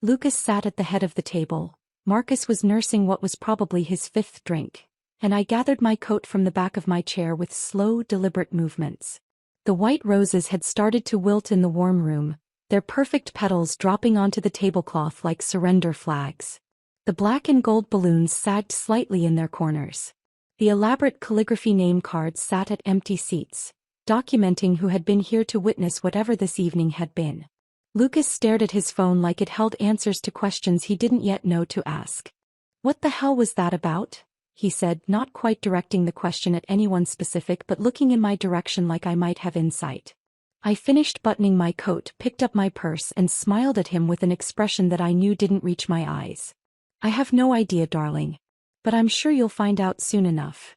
B: Lucas sat at the head of the table, Marcus was nursing what was probably his 5th drink, and I gathered my coat from the back of my chair with slow, deliberate movements. The white roses had started to wilt in the warm room, their perfect petals dropping onto the tablecloth like surrender flags. The black and gold balloons sagged slightly in their corners. The elaborate calligraphy name cards sat at empty seats, documenting who had been here to witness whatever this evening had been. Lucas stared at his phone like it held answers to questions he didn't yet know to ask. "What the hell was that about?" he said, not quite directing the question at anyone specific but looking in my direction like I might have insight. I finished buttoning my coat, picked up my purse and smiled at him with an expression that I knew didn't reach my eyes. "I have no idea, darling. But I'm sure you'll find out soon enough."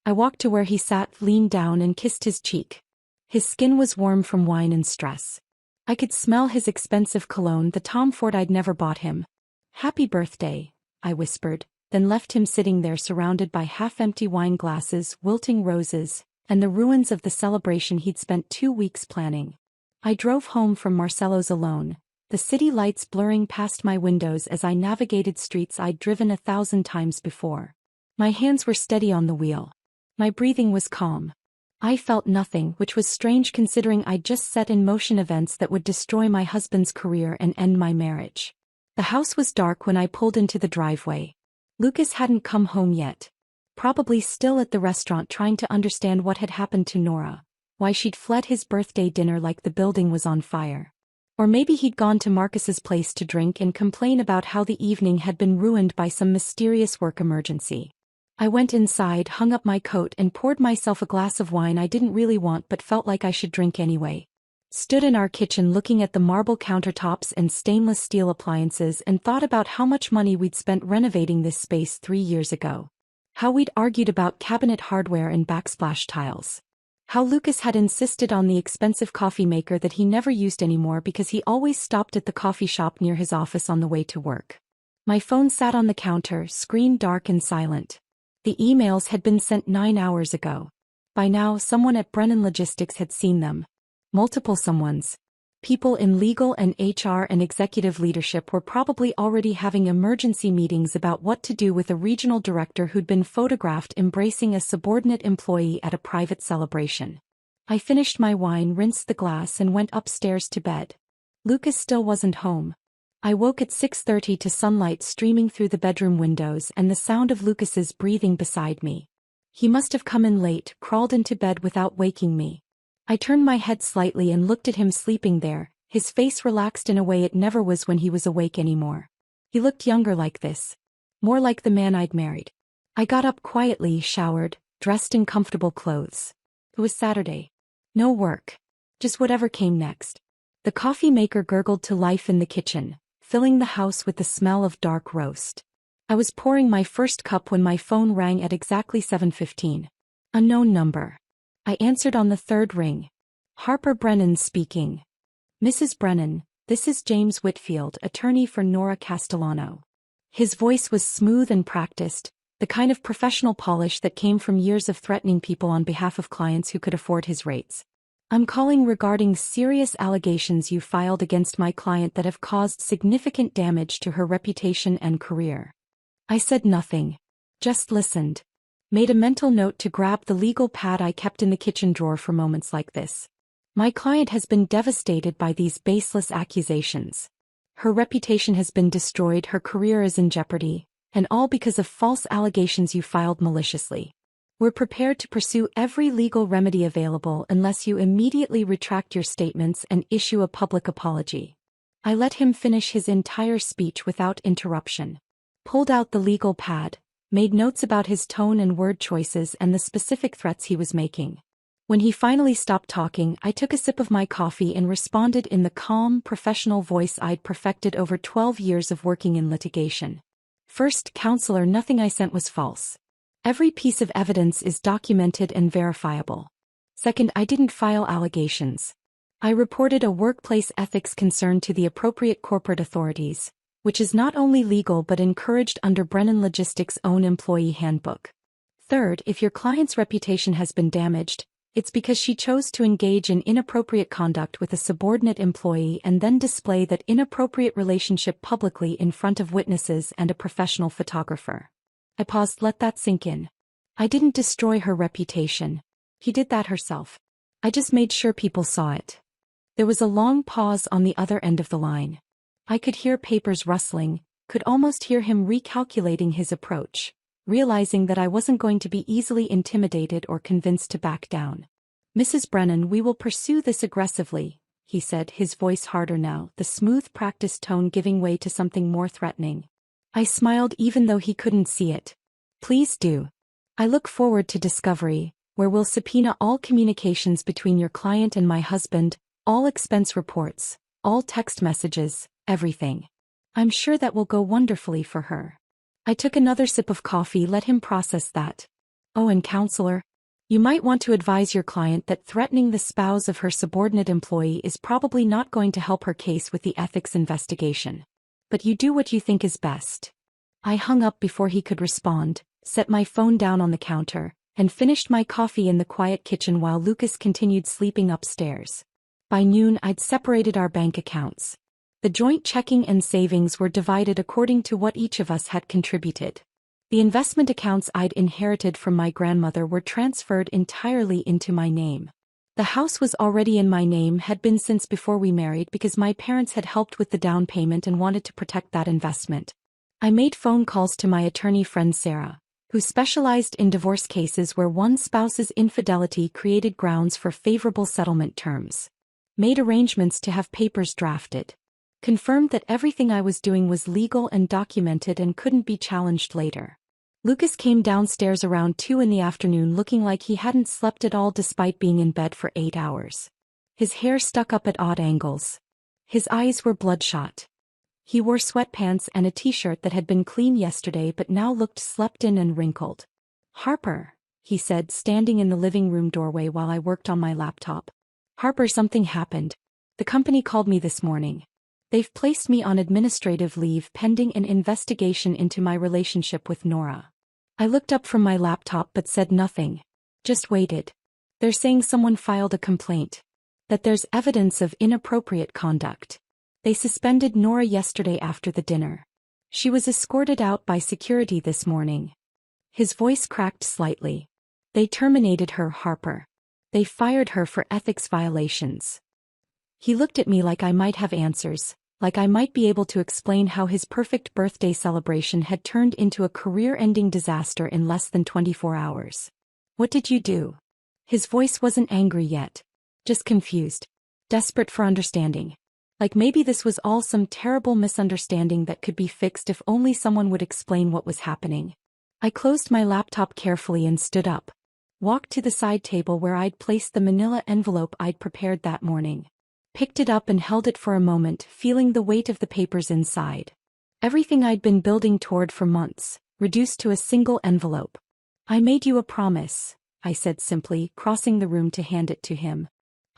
B: I walked to where he sat, leaned down and kissed his cheek. His skin was warm from wine and stress. I could smell his expensive cologne, the Tom Ford I'd never bought him. "Happy birthday," I whispered, then left him sitting there surrounded by half-empty wine glasses, wilting roses, and the ruins of the celebration he'd spent 2 weeks planning. I drove home from Marcelo's alone, the city lights blurring past my windows as I navigated streets I'd driven 1,000 times before. My hands were steady on the wheel. My breathing was calm. I felt nothing, which was strange considering I'd just set in motion events that would destroy my husband's career and end my marriage. The house was dark when I pulled into the driveway. Lucas hadn't come home yet. Probably still at the restaurant trying to understand what had happened to Nora, why she'd fled his birthday dinner like the building was on fire. Or maybe he'd gone to Marcus's place to drink and complain about how the evening had been ruined by some mysterious work emergency. I went inside, hung up my coat and poured myself a glass of wine I didn't really want but felt like I should drink anyway. Stood in our kitchen looking at the marble countertops and stainless steel appliances and thought about how much money we'd spent renovating this space 3 years ago. How we'd argued about cabinet hardware and backsplash tiles. How Lucas had insisted on the expensive coffee maker that he never used anymore because he always stopped at the coffee shop near his office on the way to work. My phone sat on the counter, screen dark and silent. The emails had been sent 9 hours ago. By now, someone at Brennan Logistics had seen them. Multiple someones. People in legal and HR and executive leadership were probably already having emergency meetings about what to do with a regional director who'd been photographed embracing a subordinate employee at a private celebration. I finished my wine, rinsed the glass and went upstairs to bed. Lucas still wasn't home. I woke at 6:30 to sunlight streaming through the bedroom windows and the sound of Lucas's breathing beside me. He must have come in late, crawled into bed without waking me. I turned my head slightly and looked at him sleeping there, his face relaxed in a way it never was when he was awake anymore. He looked younger like this. More like the man I'd married. I got up quietly, showered, dressed in comfortable clothes. It was Saturday. No work. Just whatever came next. The coffee maker gurgled to life in the kitchen, filling the house with the smell of dark roast. I was pouring my first cup when my phone rang at exactly 7:15. Unknown number. I answered on the third ring. Harper Brennan speaking. Mrs. Brennan, this is James Whitfield, attorney for Nora Castellano. His voice was smooth and practiced, the kind of professional polish that came from years of threatening people on behalf of clients who could afford his rates. I'm calling regarding serious allegations you filed against my client that have caused significant damage to her reputation and career. I said nothing. Just listened. Made a mental note to grab the legal pad I kept in the kitchen drawer for moments like this. My client has been devastated by these baseless accusations. Her reputation has been destroyed, her career is in jeopardy, and all because of false allegations you filed maliciously. We're prepared to pursue every legal remedy available unless you immediately retract your statements and issue a public apology. I let him finish his entire speech without interruption. Pulled out the legal pad, made notes about his tone and word choices and the specific threats he was making. When he finally stopped talking, I took a sip of my coffee and responded in the calm, professional voice I'd perfected over 12 years of working in litigation. First, counselor, nothing I sent was false. Every piece of evidence is documented and verifiable. Second, I didn't file allegations. I reported a workplace ethics concern to the appropriate corporate authorities, which is not only legal but encouraged under Brennan Logistics' own employee handbook. Third, if your client's reputation has been damaged, it's because she chose to engage in inappropriate conduct with a subordinate employee and then display that inappropriate relationship publicly in front of witnesses and a professional photographer. I paused, let that sink in. I didn't destroy her reputation. He did that herself. I just made sure people saw it. There was a long pause on the other end of the line. I could hear papers rustling, could almost hear him recalculating his approach, realizing that I wasn't going to be easily intimidated or convinced to back down. Mrs. Brennan, we will pursue this aggressively, he said, his voice harder now, the smooth practiced tone giving way to something more threatening. I smiled even though he couldn't see it. Please do. I look forward to discovery, where we'll subpoena all communications between your client and my husband, all expense reports, all text messages, everything. I'm sure that will go wonderfully for her. I took another sip of coffee, let him process that. Oh, and counselor, you might want to advise your client that threatening the spouse of her subordinate employee is probably not going to help her case with the ethics investigation. But you do what you think is best. I hung up before he could respond, set my phone down on the counter, and finished my coffee in the quiet kitchen while Lucas continued sleeping upstairs. By noon, I'd separated our bank accounts. The joint checking and savings were divided according to what each of us had contributed. The investment accounts I'd inherited from my grandmother were transferred entirely into my name. The house was already in my name, had been since before we married because my parents had helped with the down payment and wanted to protect that investment. I made phone calls to my attorney friend Sarah, who specialized in divorce cases where one spouse's infidelity created grounds for favorable settlement terms. Made arrangements to have papers drafted. Confirmed that everything I was doing was legal and documented and couldn't be challenged later. Lucas came downstairs around 2 in the afternoon looking like he hadn't slept at all despite being in bed for 8 hours. His hair stuck up at odd angles. His eyes were bloodshot. He wore sweatpants and a t-shirt that had been clean yesterday but now looked slept-in and wrinkled. Harper, he said, standing in the living room doorway while I worked on my laptop. Harper, something happened. The company called me this morning. They've placed me on administrative leave pending an investigation into my relationship with Nora. I looked up from my laptop but said nothing. Just waited. They're saying someone filed a complaint. That there's evidence of inappropriate conduct. They suspended Nora yesterday after the dinner. She was escorted out by security this morning. His voice cracked slightly. They terminated her, Harper. They fired her for ethics violations. He looked at me like I might have answers, like I might be able to explain how his perfect birthday celebration had turned into a career-ending disaster in less than 24 hours. What did you do? His voice wasn't angry yet. Just confused. Desperate for understanding. Like maybe this was all some terrible misunderstanding that could be fixed if only someone would explain what was happening. I closed my laptop carefully and stood up. Walked to the side table where I'd placed the manila envelope I'd prepared that morning. Picked it up and held it for a moment, feeling the weight of the papers inside. Everything I'd been building toward for months, reduced to a single envelope. I made you a promise, I said simply, crossing the room to hand it to him.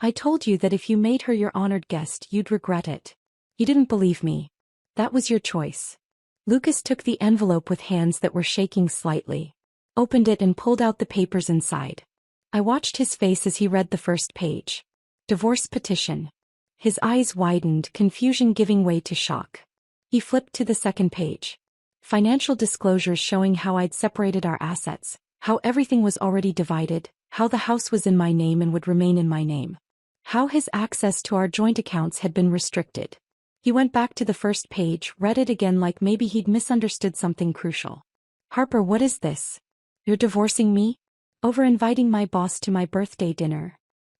B: I told you that if you made her your honored guest, you'd regret it. You didn't believe me. That was your choice. Lucas took the envelope with hands that were shaking slightly. Opened it and pulled out the papers inside. I watched his face as he read the first page. Divorce petition. His eyes widened, confusion giving way to shock. He flipped to the second page. Financial disclosures showing how I'd separated our assets, how everything was already divided, how the house was in my name and would remain in my name. How his access to our joint accounts had been restricted. He went back to the first page, read it again like maybe he'd misunderstood something crucial. Harper, what is this? You're divorcing me? Over inviting my boss to my birthday dinner.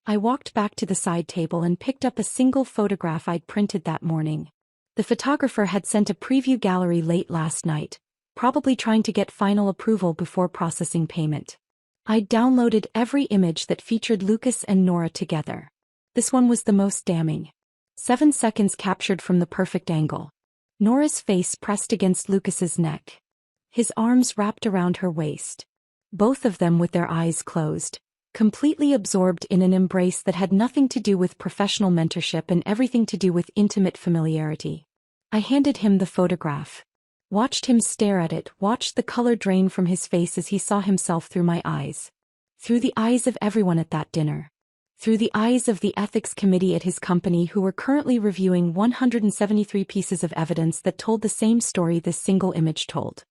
B: I walked back to the side table and picked up a single photograph I'd printed that morning. The photographer had sent a preview gallery late last night, probably trying to get final approval before processing payment. I'd downloaded every image that featured Lucas and Nora together. This one was the most damning. 7 seconds captured from the perfect angle. Nora's face pressed against Lucas's neck. His arms wrapped around her waist. Both of them with their eyes closed, completely absorbed in an embrace that had nothing to do with professional mentorship and everything to do with intimate familiarity. I handed him the photograph. Watched him stare at it, watched the color drain from his face as he saw himself through my eyes. Through the eyes of everyone at that dinner. Through the eyes of the ethics committee at his company who were currently reviewing 173 pieces of evidence that told the same story this single image told.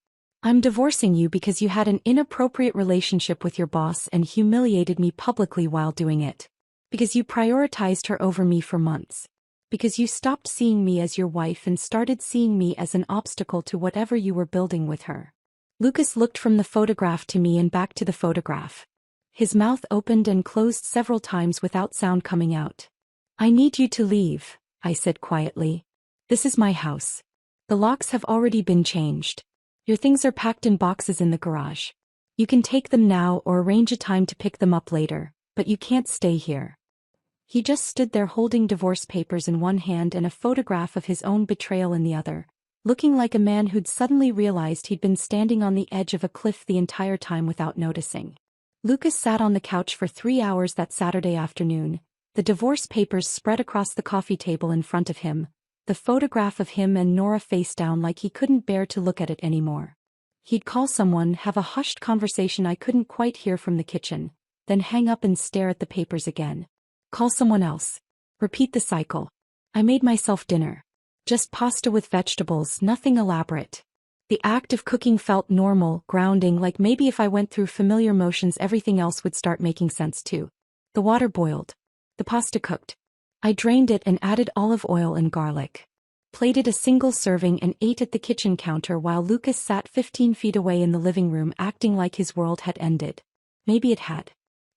B: I'm divorcing you because you had an inappropriate relationship with your boss and humiliated me publicly while doing it. Because you prioritized her over me for months. Because you stopped seeing me as your wife and started seeing me as an obstacle to whatever you were building with her. Lucas looked from the photograph to me and back to the photograph. His mouth opened and closed several times without sound coming out. I need you to leave, I said quietly. This is my house. The locks have already been changed. Your things are packed in boxes in the garage. You can take them now or arrange a time to pick them up later, but you can't stay here. He just stood there holding divorce papers in one hand and a photograph of his own betrayal in the other, looking like a man who'd suddenly realized he'd been standing on the edge of a cliff the entire time without noticing. Lucas sat on the couch for 3 hours that Saturday afternoon, the divorce papers spread across the coffee table in front of him, the photograph of him and Nora face down like he couldn't bear to look at it anymore. He'd call someone, have a hushed conversation I couldn't quite hear from the kitchen, then hang up and stare at the papers again. Call someone else. Repeat the cycle. I made myself dinner. Just pasta with vegetables, nothing elaborate. The act of cooking felt normal, grounding, like maybe if I went through familiar motions everything else would start making sense too. The water boiled. The pasta cooked. I drained it and added olive oil and garlic. Plated a single serving and ate at the kitchen counter while Lucas sat 15 feet away in the living room acting like his world had ended. Maybe it had.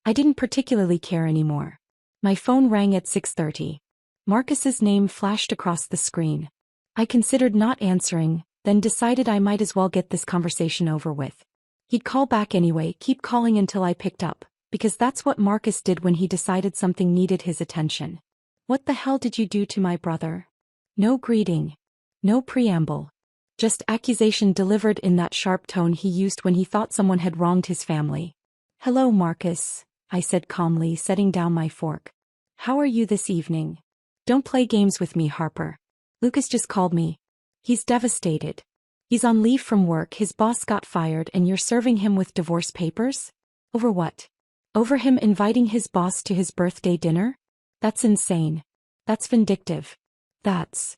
B: I didn't particularly care anymore. My phone rang at 6:30. Marcus's name flashed across the screen. I considered not answering, then decided I might as well get this conversation over with. He'd call back anyway, keep calling until I picked up, because that's what Marcus did when he decided something needed his attention. What the hell did you do to my brother? No greeting. No preamble. Just accusation delivered in that sharp tone he used when he thought someone had wronged his family. Hello, Marcus, I said calmly, setting down my fork. How are you this evening? Don't play games with me, Harper. Lucas just called me. He's devastated. He's on leave from work, his boss got fired, and you're serving him with divorce papers? Over what? Over him inviting his boss to his birthday dinner? That's insane. That's vindictive. That's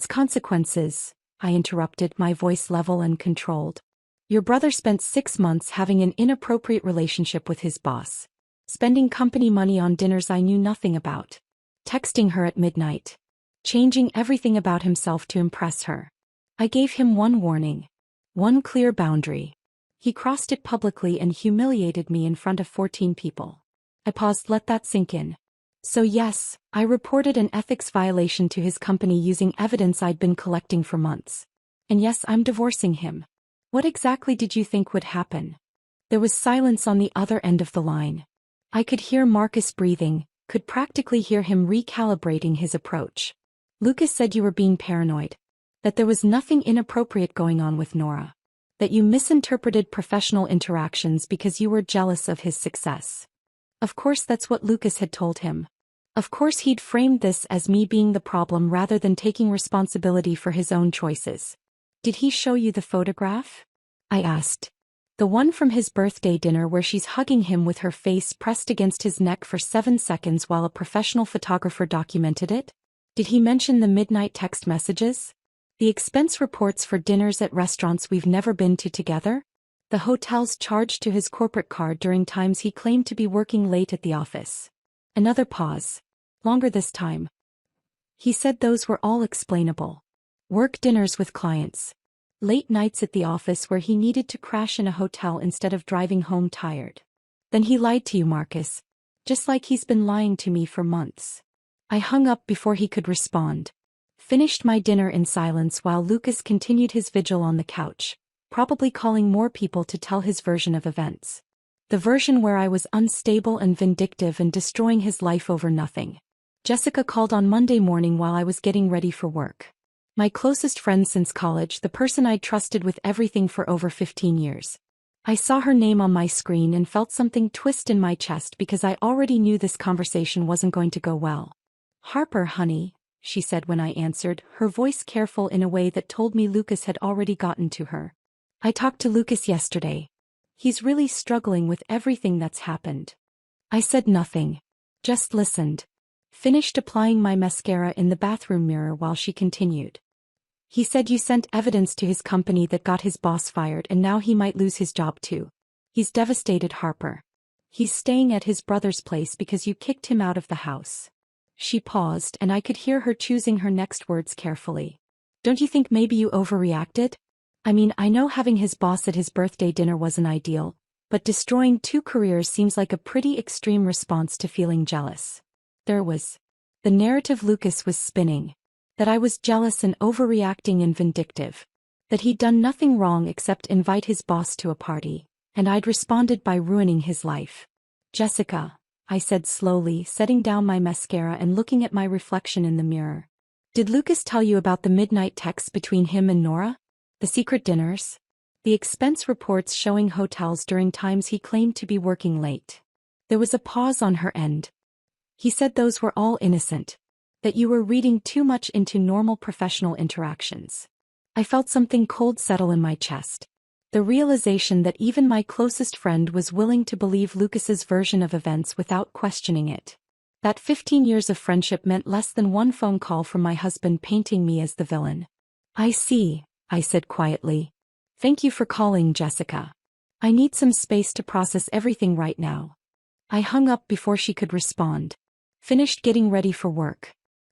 B: consequences, I interrupted, my voice level and controlled. Your brother spent 6 months having an inappropriate relationship with his boss. Spending company money on dinners I knew nothing about. Texting her at midnight. Changing everything about himself to impress her. I gave him one warning. One clear boundary. He crossed it publicly and humiliated me in front of 14 people. I paused, let that sink in. So yes, I reported an ethics violation to his company using evidence I'd been collecting for months. And yes, I'm divorcing him. What exactly did you think would happen? There was silence on the other end of the line. I could hear Marcus breathing, could practically hear him recalibrating his approach. Lucas said you were being paranoid. That there was nothing inappropriate going on with Nora. That you misinterpreted professional interactions because you were jealous of his success. Of course that's what Lucas had told him. Of course he'd framed this as me being the problem rather than taking responsibility for his own choices. Did he show you the photograph? I asked. The one from his birthday dinner where she's hugging him with her face pressed against his neck for 7 seconds while a professional photographer documented it? Did he mention the midnight text messages? The expense reports for dinners at restaurants we've never been to together? The hotels charged to his corporate card during times he claimed to be working late at the office. Another pause. Longer this time. He said those were all explainable. Work dinners with clients. Late nights at the office where he needed to crash in a hotel instead of driving home tired. Then he lied to you, Marcus. Just like he's been lying to me for months. I hung up before he could respond. Finished my dinner in silence while Lucas continued his vigil on the couch, probably calling more people to tell his version of events. The version where I was unstable and vindictive and destroying his life over nothing. Jessica called on Monday morning while I was getting ready for work. My closest friend since college, the person I'd trusted with everything for over 15 years. I saw her name on my screen and felt something twist in my chest because I already knew this conversation wasn't going to go well. Harper, honey, she said when I answered, her voice careful in a way that told me Lucas had already gotten to her. I talked to Lucas yesterday. He's really struggling with everything that's happened. I said nothing. Just listened. Finished applying my mascara in the bathroom mirror while she continued. He said you sent evidence to his company that got his boss fired and now he might lose his job too. He's devastated, Harper. He's staying at his brother's place because you kicked him out of the house. She paused and I could hear her choosing her next words carefully. Don't you think maybe you overreacted? I mean, I know having his boss at his birthday dinner wasn't ideal, but destroying 2 careers seems like a pretty extreme response to feeling jealous. There was the narrative Lucas was spinning. That I was jealous and overreacting and vindictive. That he'd done nothing wrong except invite his boss to a party, and I'd responded by ruining his life. Jessica, I said slowly, setting down my mascara and looking at my reflection in the mirror. Did Lucas tell you about the midnight texts between him and Nora? The secret dinners? The expense reports showing hotels during times he claimed to be working late. There was a pause on her end. He said those were all innocent. That you were reading too much into normal professional interactions. I felt something cold settle in my chest. The realization that even my closest friend was willing to believe Lucas's version of events without questioning it. That 15 years of friendship meant less than one phone call from my husband painting me as the villain. I see, I said quietly. Thank you for calling, Jessica. I need some space to process everything right now. I hung up before she could respond. Finished getting ready for work.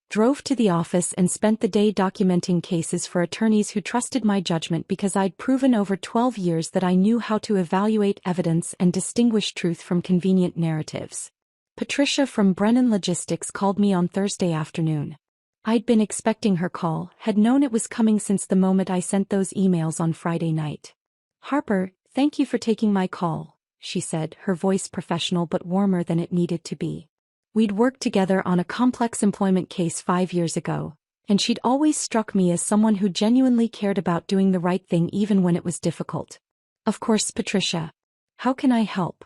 B: Drove to the office and spent the day documenting cases for attorneys who trusted my judgment because I'd proven over 12 years that I knew how to evaluate evidence and distinguish truth from convenient narratives. Patricia from Brennan Logistics called me on Thursday afternoon. I'd been expecting her call, had known it was coming since the moment I sent those emails on Friday night. Harper, thank you for taking my call, she said, her voice professional but warmer than it needed to be. We'd worked together on a complex employment case 5 years ago, and she'd always struck me as someone who genuinely cared about doing the right thing even when it was difficult. Of course, Patricia. How can I help?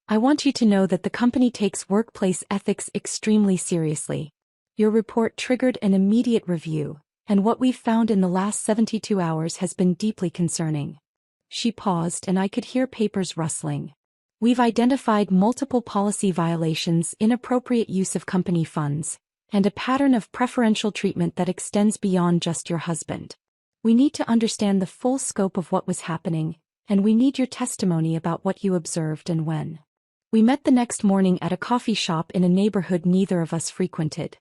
B: I want you to know that the company takes workplace ethics extremely seriously. Your report triggered an immediate review, and what we've found in the last 72 hours has been deeply concerning. She paused and I could hear papers rustling. We've identified multiple policy violations, inappropriate use of company funds, and a pattern of preferential treatment that extends beyond just your husband. We need to understand the full scope of what was happening, and we need your testimony about what you observed and when. We met the next morning at a coffee shop in a neighborhood neither of us frequented.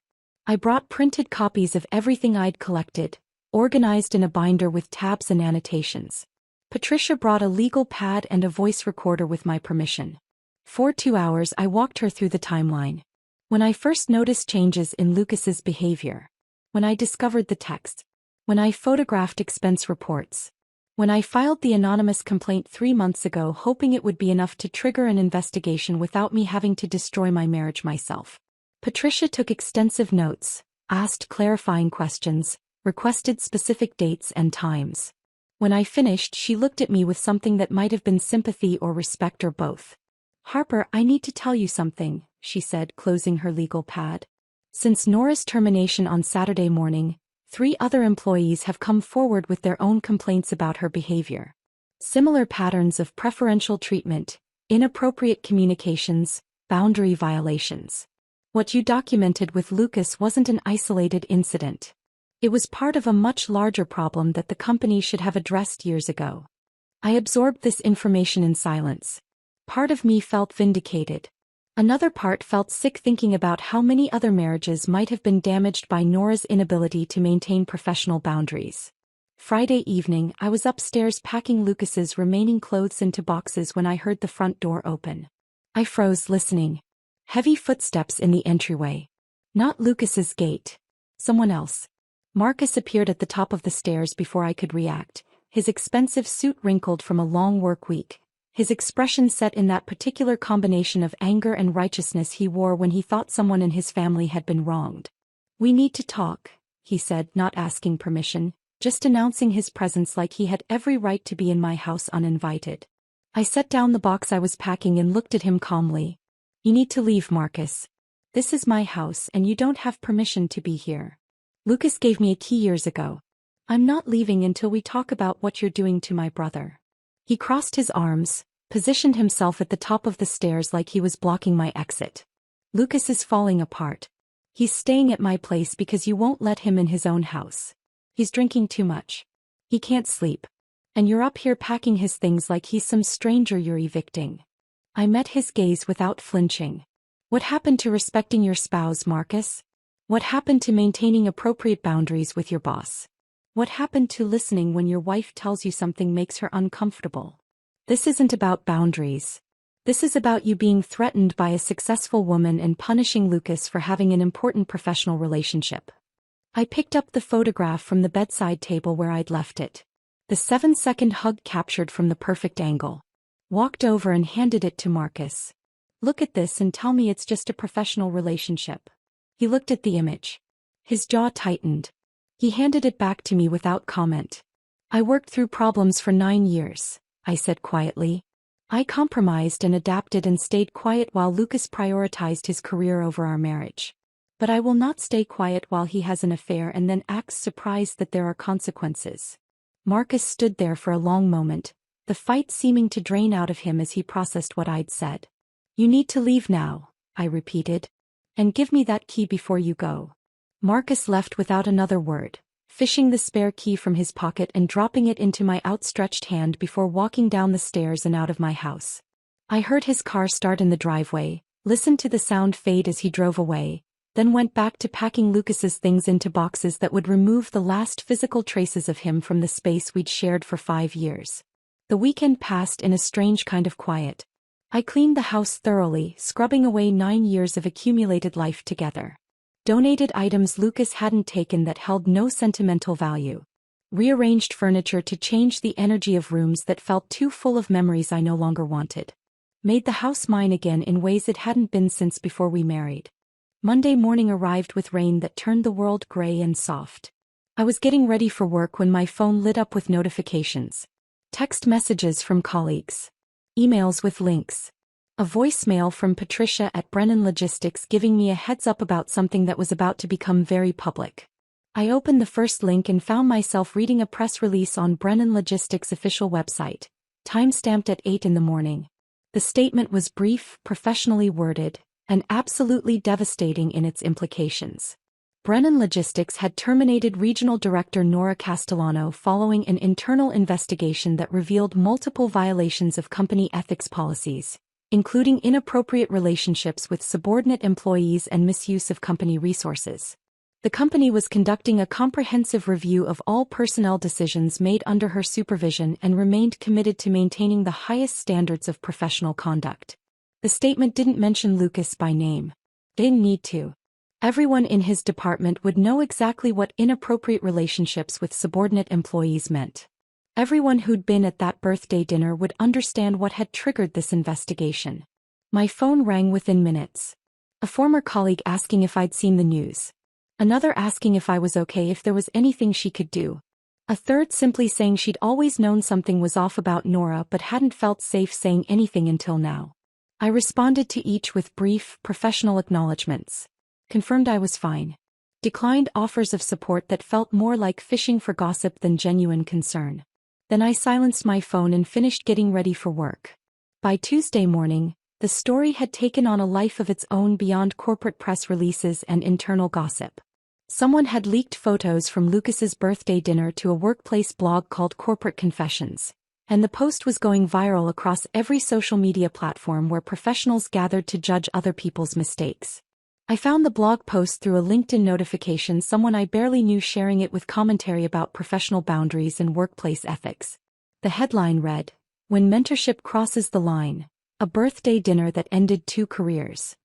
B: I brought printed copies of everything I'd collected, organized in a binder with tabs and annotations. Patricia brought a legal pad and a voice recorder with my permission. For 2 hours I walked her through the timeline. When I first noticed changes in Lucas's behavior. When I discovered the text. When I photographed expense reports. When I filed the anonymous complaint 3 months ago hoping it would be enough to trigger an investigation without me having to destroy my marriage myself. Patricia took extensive notes, asked clarifying questions, requested specific dates and times. When I finished, she looked at me with something that might have been sympathy or respect or both. "Harper, I need to tell you something," she said, closing her legal pad. "Since Nora's termination on Saturday morning, 3 other employees have come forward with their own complaints about her behavior. Similar patterns of preferential treatment, inappropriate communications, boundary violations. What you documented with Lucas wasn't an isolated incident. It was part of a much larger problem that the company should have addressed years ago." I absorbed this information in silence. Part of me felt vindicated. Another part felt sick thinking about how many other marriages might have been damaged by Nora's inability to maintain professional boundaries. Friday evening, I was upstairs packing Lucas's remaining clothes into boxes when I heard the front door open. I froze listening. Heavy footsteps in the entryway. Not Lucas's gate. Someone else. Marcus appeared at the top of the stairs before I could react, his expensive suit wrinkled from a long work week. His expression set in that particular combination of anger and righteousness he wore when he thought someone in his family had been wronged. "We need to talk," he said, not asking permission, just announcing his presence like he had every right to be in my house uninvited. I set down the box I was packing and looked at him calmly. "You need to leave, Marcus. This is my house and you don't have permission to be here. Lucas gave me a key years ago. I'm not leaving until we talk about what you're doing to my brother." He crossed his arms, positioned himself at the top of the stairs like he was blocking my exit. "Lucas is falling apart. He's staying at my place because you won't let him in his own house. He's drinking too much. He can't sleep. And you're up here packing his things like he's some stranger you're evicting." I met his gaze without flinching. "What happened to respecting your spouse, Marcus? What happened to maintaining appropriate boundaries with your boss? What happened to listening when your wife tells you something makes her uncomfortable? This isn't about boundaries. This is about you being threatened by a successful woman and punishing Lucas for having an important professional relationship." I picked up the photograph from the bedside table where I'd left it. The 7-second hug captured from the perfect angle. Walked over and handed it to Marcus. "Look at this and tell me it's just a professional relationship." He looked at the image. His jaw tightened. He handed it back to me without comment. "I worked through problems for 9 years, I said quietly. I compromised and adapted and stayed quiet while Lucas prioritized his career over our marriage. But I will not stay quiet while he has an affair and then acts surprised that there are consequences." Marcus stood there for a long moment, the fight seeming to drain out of him as he processed what I'd said. "You need to leave now," I repeated. "And give me that key before you go." Marcus left without another word, fishing the spare key from his pocket and dropping it into my outstretched hand before walking down the stairs and out of my house. I heard his car start in the driveway, listened to the sound fade as he drove away, then went back to packing Lucas's things into boxes that would remove the last physical traces of him from the space we'd shared for 5 years. The weekend passed in a strange kind of quiet. I cleaned the house thoroughly, scrubbing away 9 years of accumulated life together. Donated items Lucas hadn't taken that held no sentimental value. Rearranged furniture to change the energy of rooms that felt too full of memories I no longer wanted. Made the house mine again in ways it hadn't been since before we married. Monday morning arrived with rain that turned the world gray and soft. I was getting ready for work when my phone lit up with notifications. Text messages from colleagues. Emails with links. A voicemail from Patricia at Brennan Logistics giving me a heads up about something that was about to become very public. I opened the first link and found myself reading a press release on Brennan Logistics' official website, time-stamped at 8 in the morning. The statement was brief, professionally worded, and absolutely devastating in its implications. Brennan Logistics had terminated Regional Director Nora Castellano following an internal investigation that revealed multiple violations of company ethics policies, including inappropriate relationships with subordinate employees and misuse of company resources. The company was conducting a comprehensive review of all personnel decisions made under her supervision and remained committed to maintaining the highest standards of professional conduct. The statement didn't mention Lucas by name. It didn't need to. Everyone in his department would know exactly what inappropriate relationships with subordinate employees meant. Everyone who'd been at that birthday dinner would understand what had triggered this investigation. My phone rang within minutes. A former colleague asking if I'd seen the news. Another asking if I was okay, if there was anything she could do. A third simply saying she'd always known something was off about Nora but hadn't felt safe saying anything until now. I responded to each with brief, professional acknowledgments. Confirmed I was fine. Declined offers of support that felt more like fishing for gossip than genuine concern. Then I silenced my phone and finished getting ready for work. By Tuesday morning, the story had taken on a life of its own beyond corporate press releases and internal gossip. Someone had leaked photos from Lucas's birthday dinner to a workplace blog called Corporate Confessions, and the post was going viral across every social media platform where professionals gathered to judge other people's mistakes. I found the blog post through a LinkedIn notification, someone I barely knew sharing it with commentary about professional boundaries and workplace ethics. The headline read, "When Mentorship Crosses the Line, a birthday dinner that ended 2 careers."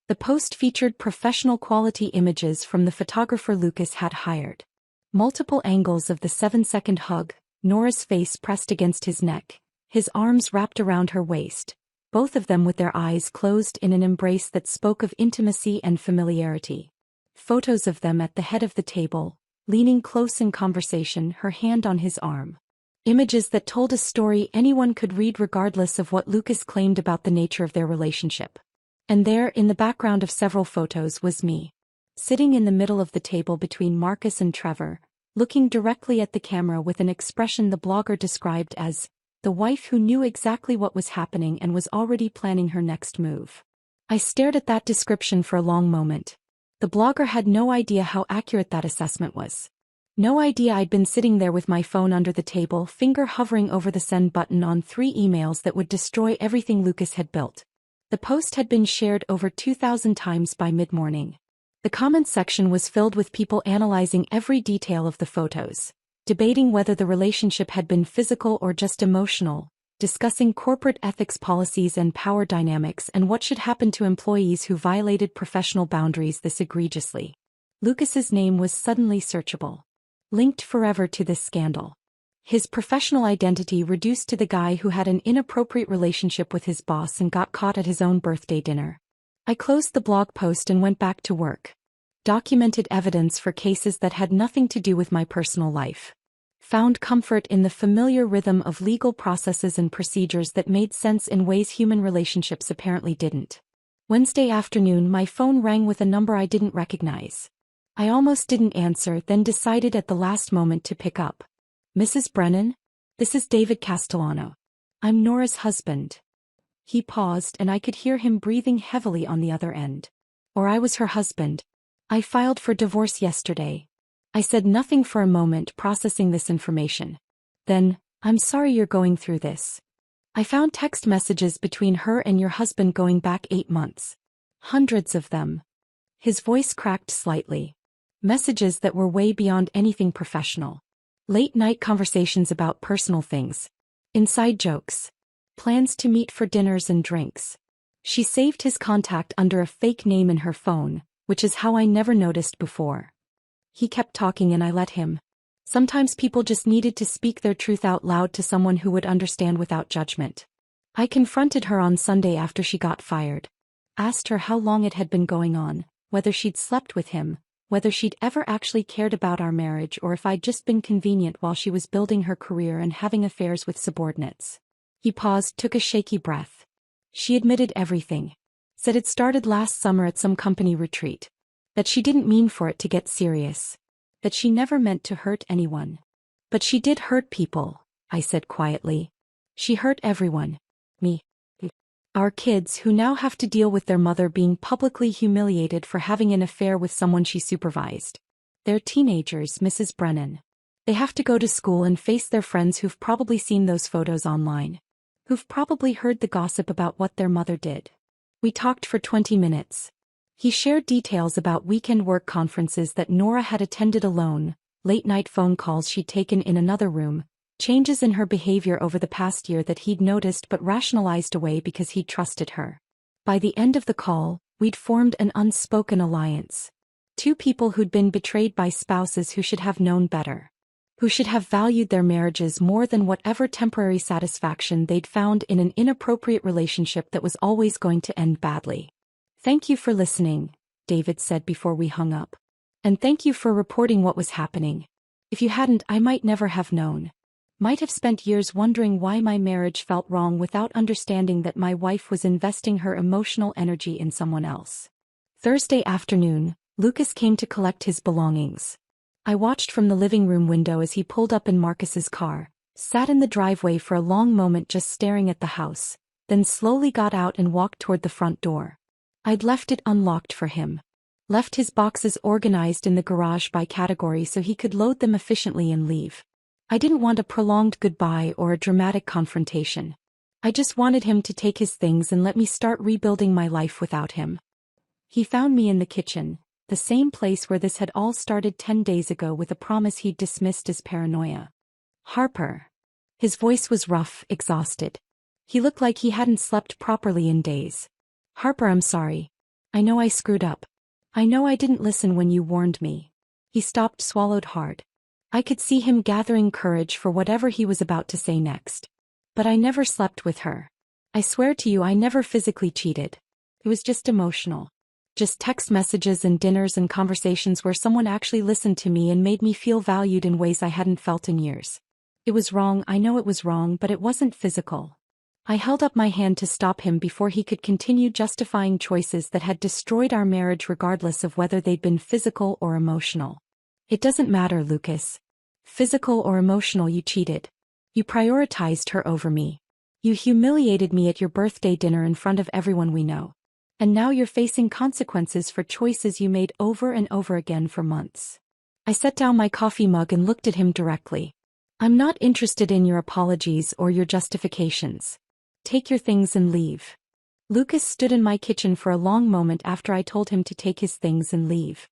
B: The post featured professional quality images from the photographer Lucas had hired. Multiple angles of the 7-second hug, Nora's face pressed against his neck, his arms wrapped around her waist, both of them with their eyes closed in an embrace that spoke of intimacy and familiarity. Photos of them at the head of the table, leaning close in conversation, her hand on his arm. Images that told a story anyone could read regardless of what Lucas claimed about the nature of their relationship. And there, in the background of several photos, was me. Sitting in the middle of the table between Marcus and Trevor, looking directly at the camera with an expression the blogger described as, the wife who knew exactly what was happening and was already planning her next move. I stared at that description for a long moment. The blogger had no idea how accurate that assessment was. No idea I'd been sitting there with my phone under the table, finger hovering over the send button on 3 emails that would destroy everything Lucas had built. The post had been shared over 2,000 times by mid-morning. The comments section was filled with people analyzing every detail of the photos, debating whether the relationship had been physical or just emotional, discussing corporate ethics policies and power dynamics and what should happen to employees who violated professional boundaries this egregiously. Lucas's name was suddenly searchable. Linked forever to this scandal. His professional identity reduced to the guy who had an inappropriate relationship with his boss and got caught at his own birthday dinner. I closed the blog post and went back to work. Documented evidence for cases that had nothing to do with my personal life. Found comfort in the familiar rhythm of legal processes and procedures that made sense in ways human relationships apparently didn't. Wednesday afternoon, my phone rang with a number I didn't recognize. I almost didn't answer, then decided at the last moment to pick up. "Mrs. Brennan? This is David Castellano. I'm Nora's husband." He paused and I could hear him breathing heavily on the other end. Or I was her husband. "I filed for divorce yesterday." I said nothing for a moment, processing this information. Then, "I'm sorry you're going through this. I found text messages between her and your husband going back 8 months. Hundreds of them." His voice cracked slightly. Messages that were way beyond anything professional. Late-night conversations about personal things. Inside jokes. Plans to meet for dinners and drinks. She saved his contact under a fake name in her phone, which is how I never noticed before. He kept talking and I let him. Sometimes people just needed to speak their truth out loud to someone who would understand without judgment. I confronted her on Sunday after she got fired. Asked her how long it had been going on, whether she'd slept with him, whether she'd ever actually cared about our marriage, or if I'd just been convenient while she was building her career and having affairs with subordinates. He paused, took a shaky breath. She admitted everything. Said it started last summer at some company retreat. That she didn't mean for it to get serious. That she never meant to hurt anyone. "But she did hurt people," I said quietly. "She hurt everyone. Me. Our kids, who now have to deal with their mother being publicly humiliated for having an affair with someone she supervised. They're teenagers, Mrs. Brennan. They have to go to school and face their friends who've probably seen those photos online. Who've probably heard the gossip about what their mother did." We talked for 20 minutes. He shared details about weekend work conferences that Nora had attended alone, late-night phone calls she'd taken in another room, changes in her behavior over the past year that he'd noticed but rationalized away because he'd trusted her. By the end of the call, we'd formed an unspoken alliance. Two people who'd been betrayed by spouses who should have known better. Who should have valued their marriages more than whatever temporary satisfaction they'd found in an inappropriate relationship that was always going to end badly. "Thank you for listening," David said before we hung up. "And thank you for reporting what was happening. If you hadn't, I might never have known. Might have spent years wondering why my marriage felt wrong without understanding that my wife was investing her emotional energy in someone else." Thursday afternoon, Lucas came to collect his belongings. I watched from the living room window as he pulled up in Marcus's car, sat in the driveway for a long moment just staring at the house, then slowly got out and walked toward the front door. I'd left it unlocked for him. Left his boxes organized in the garage by category so he could load them efficiently and leave. I didn't want a prolonged goodbye or a dramatic confrontation. I just wanted him to take his things and let me start rebuilding my life without him. He found me in the kitchen, the same place where this had all started 10 days ago, with a promise he'd dismissed as paranoia. "Harper." His voice was rough, exhausted. He looked like he hadn't slept properly in days. "Harper, I'm sorry. I know I screwed up. I know I didn't listen when you warned me." He stopped, swallowed hard. I could see him gathering courage for whatever he was about to say next. "But I never slept with her. I swear to you I never physically cheated. It was just emotional. Just text messages and dinners and conversations where someone actually listened to me and made me feel valued in ways I hadn't felt in years. It was wrong, I know it was wrong, but it wasn't physical." I held up my hand to stop him before he could continue justifying choices that had destroyed our marriage regardless of whether they'd been physical or emotional. "It doesn't matter, Lucas. Physical or emotional, you cheated. You prioritized her over me. You humiliated me at your birthday dinner in front of everyone we know. And now you're facing consequences for choices you made over and over again for months." I set down my coffee mug and looked at him directly. "I'm not interested in your apologies or your justifications. Take your things and leave." Lucas stood in my kitchen for a long moment after I told him to take his things and leave.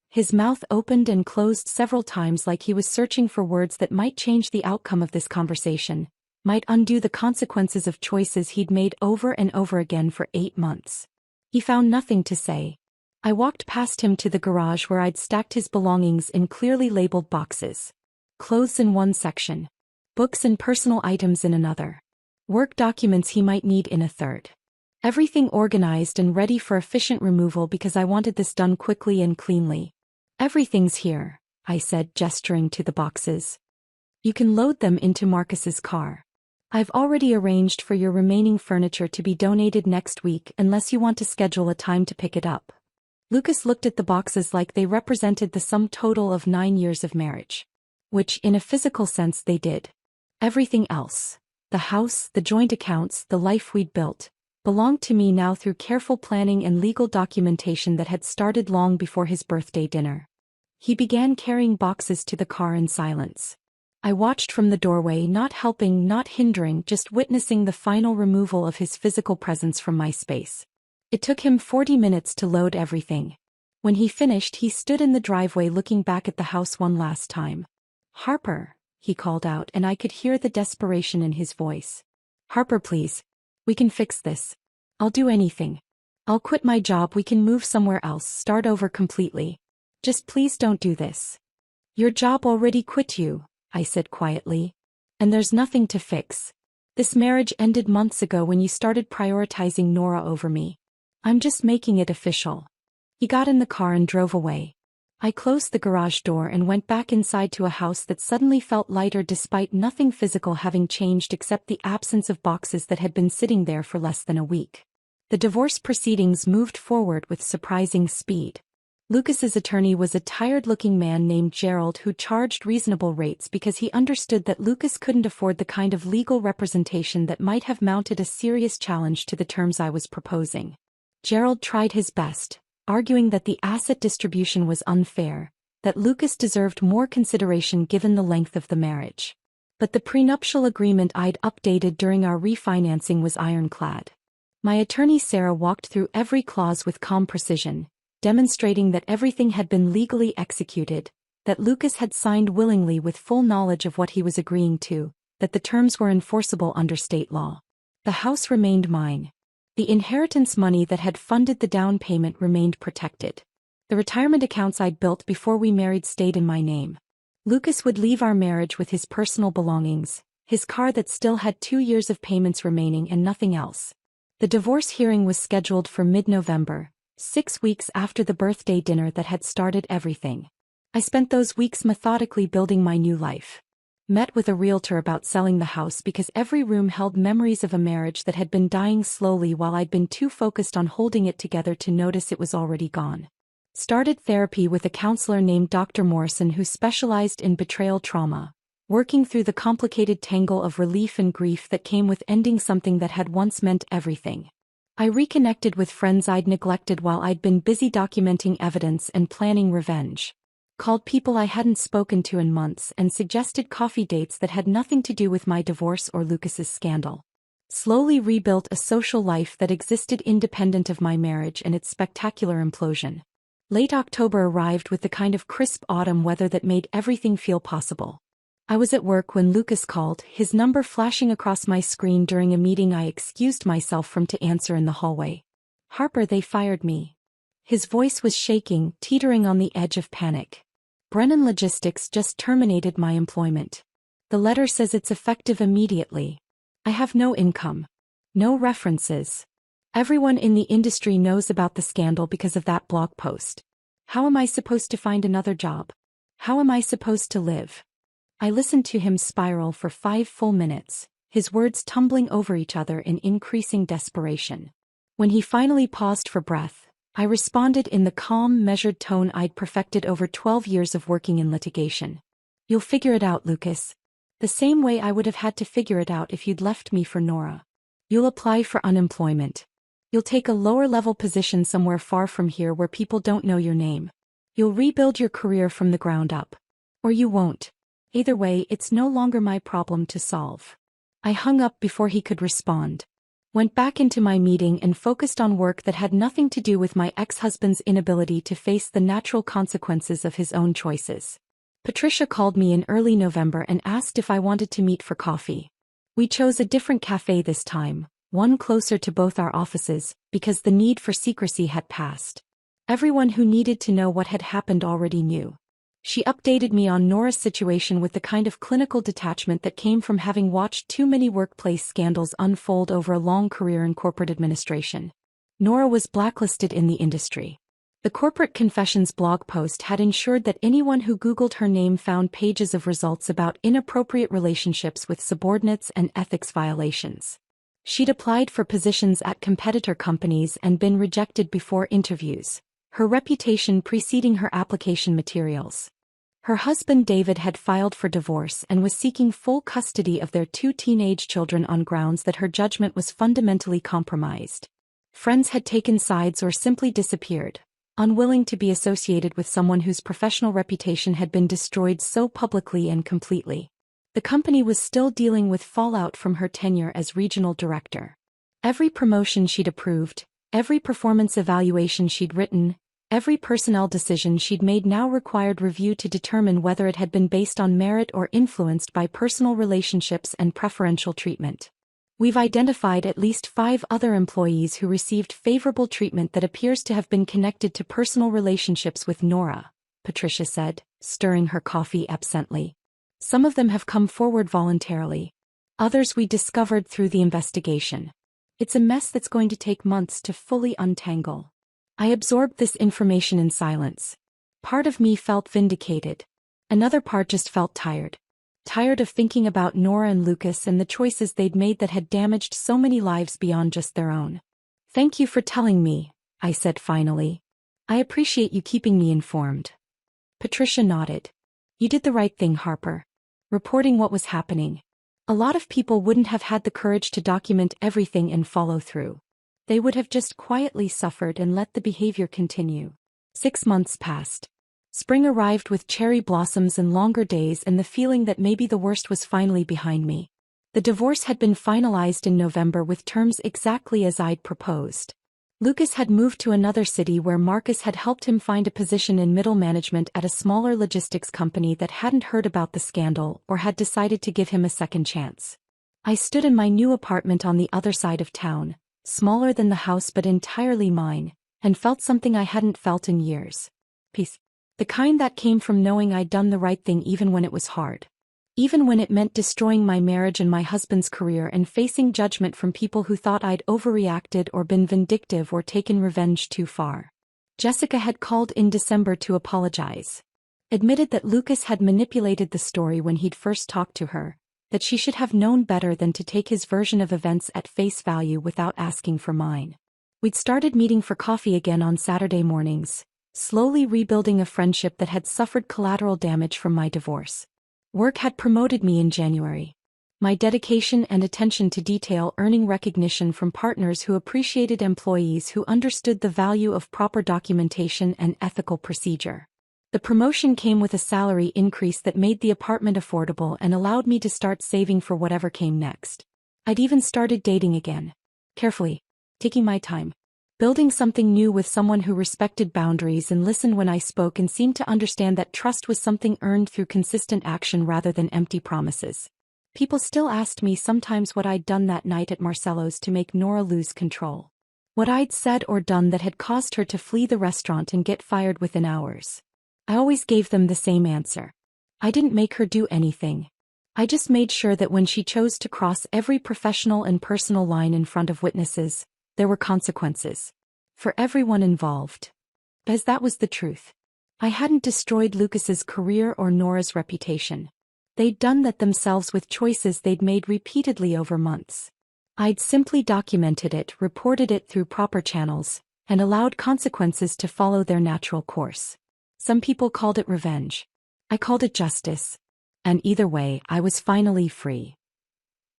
B: His mouth opened and closed several times like he was searching for words that might change the outcome of this conversation, might undo the consequences of choices he'd made over and over again for 8 months. He found nothing to say. I walked past him to the garage where I'd stacked his belongings in clearly labeled boxes. Clothes in one section. Books and personal items in another. Work documents he might need in a third. Everything organized and ready for efficient removal because I wanted this done quickly and cleanly. "Everything's here," I said, gesturing to the boxes. "You can load them into Marcus's car. I've already arranged for your remaining furniture to be donated next week unless you want to schedule a time to pick it up." Lucas looked at the boxes like they represented the sum total of 9 years of marriage. Which, in a physical sense, they did. Everything else, the house, the joint accounts, the life we'd built, belonged to me now through careful planning and legal documentation that had started long before his birthday dinner. He began carrying boxes to the car in silence. I watched from the doorway, not helping, not hindering, just witnessing the final removal of his physical presence from my space. It took him 40 minutes to load everything. When he finished, he stood in the driveway looking back at the house one last time. "Harper," he called out, and I could hear the desperation in his voice. "Harper, please. We can fix this. I'll do anything. I'll quit my job, we can move somewhere else, start over completely. Just please don't do this." "Your job already quit you," I said quietly. "And there's nothing to fix. This marriage ended months ago when you started prioritizing Nora over me. I'm just making it official." He got in the car and drove away. I closed the garage door and went back inside to a house that suddenly felt lighter despite nothing physical having changed except the absence of boxes that had been sitting there for less than a week. The divorce proceedings moved forward with surprising speed. Lucas's attorney was a tired-looking man named Gerald who charged reasonable rates because he understood that Lucas couldn't afford the kind of legal representation that might have mounted a serious challenge to the terms I was proposing. Gerald tried his best, arguing that the asset distribution was unfair, that Lucas deserved more consideration given the length of the marriage. But the prenuptial agreement I'd updated during our refinancing was ironclad. My attorney Sarah walked through every clause with calm precision, demonstrating that everything had been legally executed, that Lucas had signed willingly with full knowledge of what he was agreeing to, that the terms were enforceable under state law. The house remained mine. The inheritance money that had funded the down payment remained protected. The retirement accounts I'd built before we married stayed in my name. Lucas would leave our marriage with his personal belongings, his car that still had 2 years of payments remaining and nothing else. The divorce hearing was scheduled for mid-November, 6 weeks after the birthday dinner that had started everything. I spent those weeks methodically building my new life. Met with a realtor about selling the house because every room held memories of a marriage that had been dying slowly while I'd been too focused on holding it together to notice it was already gone. Started therapy with a counselor named Dr. Morrison who specialized in betrayal trauma, working through the complicated tangle of relief and grief that came with ending something that had once meant everything. I reconnected with friends I'd neglected while I'd been busy documenting evidence and planning revenge. Called people I hadn't spoken to in months and suggested coffee dates that had nothing to do with my divorce or Lucas's scandal. Slowly rebuilt a social life that existed independent of my marriage and its spectacular implosion. Late October arrived with the kind of crisp autumn weather that made everything feel possible. I was at work when Lucas called, his number flashing across my screen during a meeting I excused myself from to answer in the hallway. "Harper, they fired me." His voice was shaking, teetering on the edge of panic. "Brennan Logistics just terminated my employment. The letter says it's effective immediately. I have no income. No references. Everyone in the industry knows about the scandal because of that blog post. How am I supposed to find another job? How am I supposed to live?" I listened to him spiral for 5 full minutes, his words tumbling over each other in increasing desperation. When he finally paused for breath, I responded in the calm, measured tone I'd perfected over 12 years of working in litigation. "You'll figure it out, Lucas. The same way I would have had to figure it out if you'd left me for Nora. You'll apply for unemployment. You'll take a lower-level position somewhere far from here where people don't know your name. You'll rebuild your career from the ground up. Or you won't. Either way, it's no longer my problem to solve." I hung up before he could respond. Went back into my meeting and focused on work that had nothing to do with my ex-husband's inability to face the natural consequences of his own choices. Patricia called me in early November and asked if I wanted to meet for coffee. We chose a different cafe this time, one closer to both our offices, because the need for secrecy had passed. Everyone who needed to know what had happened already knew. She updated me on Nora's situation with the kind of clinical detachment that came from having watched too many workplace scandals unfold over a long career in corporate administration. Nora was blacklisted in the industry. The Corporate Confessions blog post had ensured that anyone who Googled her name found pages of results about inappropriate relationships with subordinates and ethics violations. She'd applied for positions at competitor companies and been rejected before interviews, her reputation preceding her application materials. Her husband David had filed for divorce and was seeking full custody of their 2 teenage children on grounds that her judgment was fundamentally compromised. Friends had taken sides or simply disappeared, unwilling to be associated with someone whose professional reputation had been destroyed so publicly and completely. The company was still dealing with fallout from her tenure as regional director. Every promotion she'd approved, every performance evaluation she'd written, every personnel decision she'd made now required review to determine whether it had been based on merit or influenced by personal relationships and preferential treatment. "We've identified at least 5 other employees who received favorable treatment that appears to have been connected to personal relationships with Nora," Patricia said, stirring her coffee absently. "Some of them have come forward voluntarily. Others we discovered through the investigation. It's a mess that's going to take months to fully untangle." I absorbed this information in silence. Part of me felt vindicated. Another part just felt tired. Tired of thinking about Nora and Lucas and the choices they'd made that had damaged so many lives beyond just their own. "Thank you for telling me," I said finally. "I appreciate you keeping me informed." Patricia nodded. "You did the right thing, Harper. Reporting what was happening. A lot of people wouldn't have had the courage to document everything and follow through. They would have just quietly suffered and let the behavior continue." 6 months passed. Spring arrived with cherry blossoms and longer days and the feeling that maybe the worst was finally behind me. The divorce had been finalized in November with terms exactly as I'd proposed. Lucas had moved to another city where Marcus had helped him find a position in middle management at a smaller logistics company that hadn't heard about the scandal or had decided to give him a second chance. I stood in my new apartment on the other side of town, smaller than the house but entirely mine, and felt something I hadn't felt in years. Peace. The kind that came from knowing I'd done the right thing even when it was hard. Even when it meant destroying my marriage and my husband's career and facing judgment from people who thought I'd overreacted or been vindictive or taken revenge too far. Jessica had called in December to apologize. Admitted that Lucas had manipulated the story when he'd first talked to her, that she should have known better than to take his version of events at face value without asking for mine. We'd started meeting for coffee again on Saturday mornings, slowly rebuilding a friendship that had suffered collateral damage from my divorce. Work had promoted me in January. My dedication and attention to detail earning recognition from partners who appreciated employees who understood the value of proper documentation and ethical procedure. The promotion came with a salary increase that made the apartment affordable and allowed me to start saving for whatever came next. I'd even started dating again. Carefully. Taking my time. Building something new with someone who respected boundaries and listened when I spoke and seemed to understand that trust was something earned through consistent action rather than empty promises. People still asked me sometimes what I'd done that night at Marcello's to make Nora lose control. What I'd said or done that had caused her to flee the restaurant and get fired within hours. I always gave them the same answer. I didn't make her do anything. I just made sure that when she chose to cross every professional and personal line in front of witnesses, there were consequences. For everyone involved. Because that was the truth. I hadn't destroyed Lucas's career or Nora's reputation. They'd done that themselves with choices they'd made repeatedly over months. I'd simply documented it, reported it through proper channels, and allowed consequences to follow their natural course. Some people called it revenge. I called it justice. And either way, I was finally free.